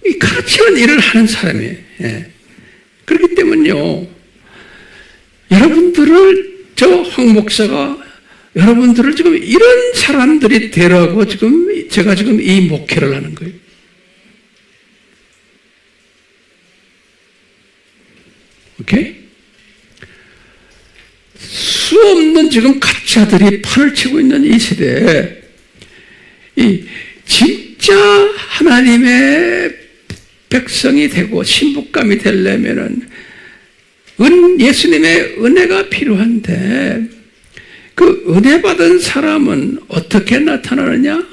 이 가르치는 일을 하는 사람이에요. 예. 그렇기 때문에요, 황 목사가 여러분들을 지금 이런 사람들이 되라고 제가 지금 이 목회를 하는 거예요. 오케이? 수 없는 지금 가짜들이 판을 치고 있는 이 시대에, 이 진짜 하나님의 백성이 되고 신부감이 되려면은 예수님의 은혜가 필요한데, 그 은혜 받은 사람은 어떻게 나타나느냐?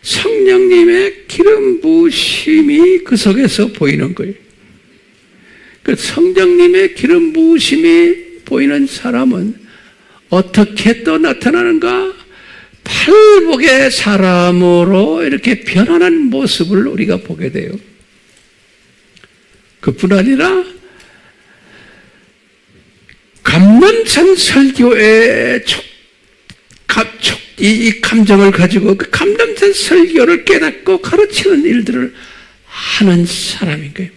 성령님의 기름 부으심이 그 속에서 보이는 거예요. 그 성령님의 기름 부으심이 보이는 사람은 어떻게 또 나타나는가? 팔복의 사람으로 이렇게 변하는 모습을 우리가 보게 돼요. 그뿐 아니라 감람산 설교의 이 감정을 가지고 그 감람산 설교를 깨닫고 가르치는 일들을 하는 사람인 거예요.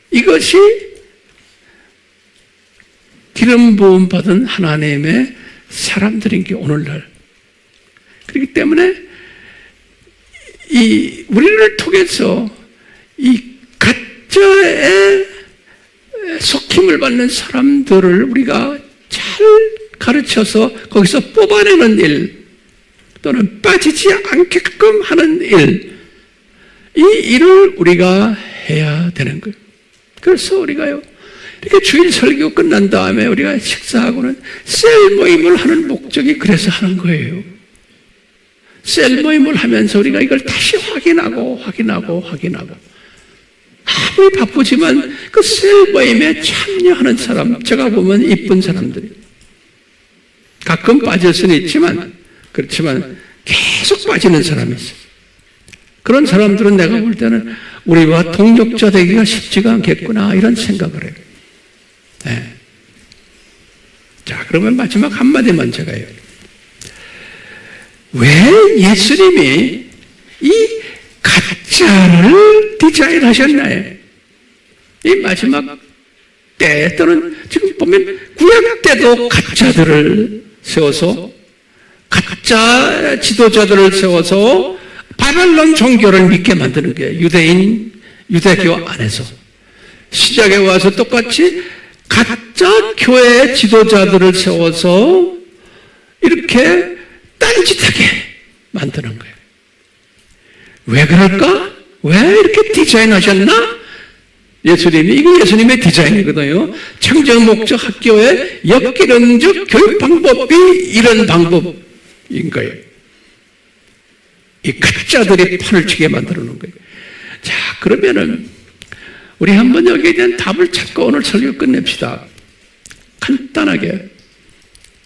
이것이 기름 부음 받은 하나님의 사람들인 게 오늘날. 그렇기 때문에 우리를 통해서 이 가짜의 속힘을 받는 사람들을 우리가 잘 가르쳐서 거기서 뽑아내는 일, 또는 빠지지 않게끔 하는 일, 이 일을 우리가 해야 되는 거예요. 그래서 우리가요, 이렇게 주일 설교 끝난 다음에 우리가 식사하고는 셀 모임을 하는 목적이 그래서 하는 거예요. 셀 모임을 하면서 우리가 이걸 다시 확인하고 아무리 바쁘지만 그 셀 모임에 참여하는 사람, 제가 보면 이쁜 사람들이 가끔 빠질 수는 있지만, 그렇지만 계속 빠지는 사람이 있어요. 그런 사람들은 내가 볼 때는 우리와 동력자 되기가 쉽지가 않겠구나 이런 생각을 해요. 네. 자, 그러면 마지막 한마디만 제가 해요. 왜 예수님이 이 가짜를 디자인하셨나요? 이 마지막 때 또는 지금 보면 구약 때도 가짜들을 세워서 가짜 지도자들을 세워서 바벨론 종교를 믿게 만드는 게 유대교 안에서 시작에 와서 똑같이 가짜 교회 지도자들을 세워서 이렇게 딴짓하게 만드는 거예요. 왜 그럴까? 왜 이렇게 디자인하셨나? 예수님이, 이거 예수님의 디자인이거든요. 청정 목적 학교의 엮이는 교육 방법이 이런 방법인 거예요. 이 가짜들이 판을 치게 만들어 놓은 거예요. 자, 그러면은 우리 한번 여기에 대한 답을 찾고 오늘 설교 끝냅시다. 간단하게.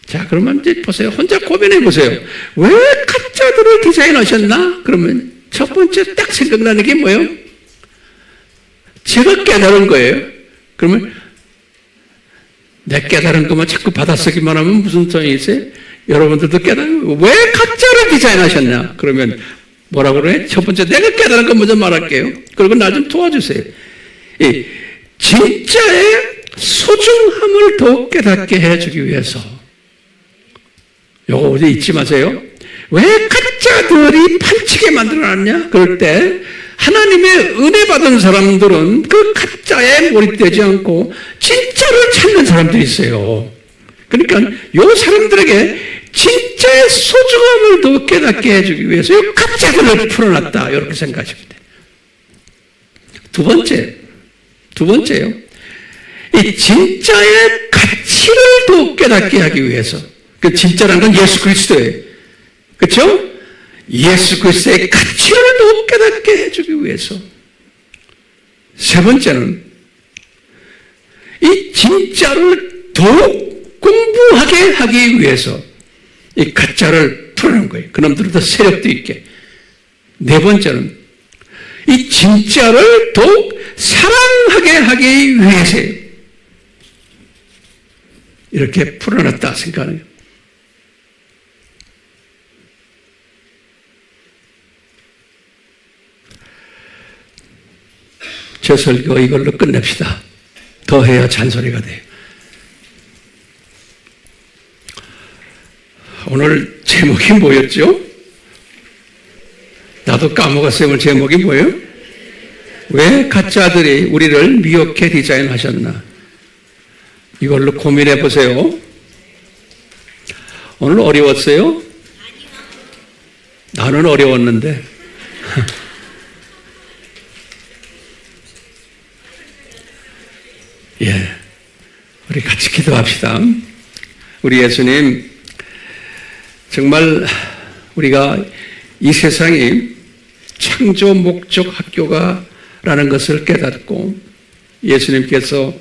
자, 그러면 이제 보세요. 혼자 고민해 보세요. 왜 가짜들을 디자인하셨나? 그러면 첫 번째 딱 생각나는 게 뭐예요? 제가 깨달은 거예요. 그러면 내 깨달은 것만 자꾸 받아쓰기만 하면 무슨 소용이 있어요? 여러분들도 깨달은 왜 가짜를 디자인하셨냐? 그러면 뭐라고 그래? 첫 번째 내가 깨달은 것 먼저 말할게요. 그리고 나 좀 도와주세요. 이 진짜의 소중함을 더욱 깨닫게 해주기 위해서 요거 어디 잊지 마세요. 왜 가짜들이 판치게 만들어놨냐? 그럴 때 하나님의 은혜 받은 사람들은 그 가짜에 몰입되지 않고 진짜를 찾는 사람들이 있어요. 그러니까 요 사람들에게 진짜의 소중함을 더 깨닫게 해주기 위해서 요 가짜들을 풀어놨다. 이렇게 생각하시면 돼요. 두 번째요. 이 진짜의 가치를 더 깨닫게 하기 위해서. 그 진짜라는 건 예수 그리스도예요. 그렇죠? 예수 그리스도의 가치를 더 깨닫게 해주기 위해서. 세 번째는 이 진짜를 더욱 공부하게 하기 위해서 이 가짜를 풀어놓은 거예요. 그놈들은 더 세력도 있게. 네 번째는 이 진짜를 더욱 사랑하게 하기 위해서예요. 이렇게 풀어놨다 생각하는 거예요. 제 설교 이걸로 끝냅시다. 더 해야 잔소리가 돼요. 오늘 제목이 뭐였죠? 나도 까먹었어요. 오늘 제목이 뭐예요? 왜 가짜들이 우리를 미혹해 디자인하셨나? 이걸로 고민해 보세요. 오늘 어려웠어요? 나는 어려웠는데. 예, 우리 같이 기도합시다. 우리 예수님, 정말 우리가 이 세상이 창조 목적 학교가라는 것을 깨닫고 예수님께서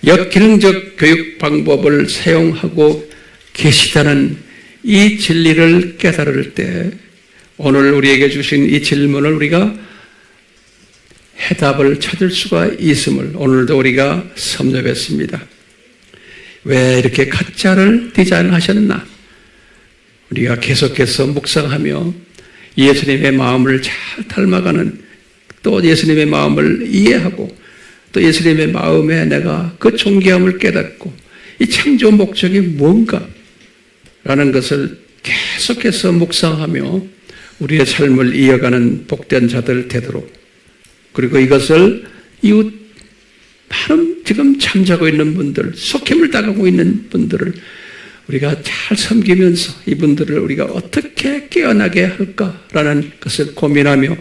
역기능적 교육 방법을 사용하고 계시다는 이 진리를 깨달을 때 오늘 우리에게 주신 이 질문을 우리가 해답을 찾을 수가 있음을 오늘도 우리가 섭렵했습니다. 왜 이렇게 가짜를 디자인하셨나? 우리가 계속해서 묵상하며 예수님의 마음을 잘 닮아가는, 또 예수님의 마음을 이해하고 또 예수님의 마음에 내가 그 존귀함을 깨닫고 이 창조 목적이 뭔가 라는 것을 계속해서 묵상하며 우리의 삶을 이어가는 복된 자들 되도록, 그리고 이것을 이웃 많은 지금 잠자고 있는 분들, 속힘을 당하고 있는 분들을 우리가 잘 섬기면서 이분들을 우리가 어떻게 깨어나게 할까라는 것을 고민하며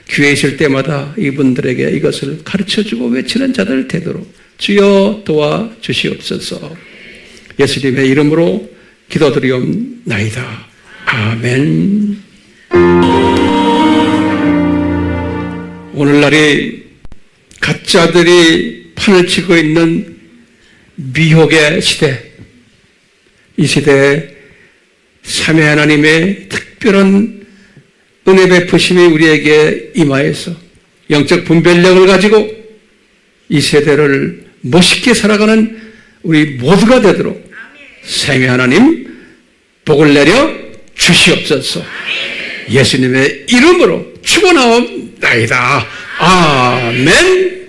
기회 있을 때마다 이분들에게 이것을 가르쳐주고 외치는 자들 되도록 주여 도와주시옵소서. 예수님의 이름으로 기도드리옵나이다. 아멘. 오늘날이 가짜들이 판을 치고 있는 미혹의 시대, 이 시대에 삼위 하나님의 특별한 은혜 베푸심이 우리에게 임하여서 영적 분별력을 가지고 이 세대를 멋있게 살아가는 우리 모두가 되도록 생애 하나님 복을 내려 주시옵소서. 예수님의 이름으로 축원하옵나이다. 아멘.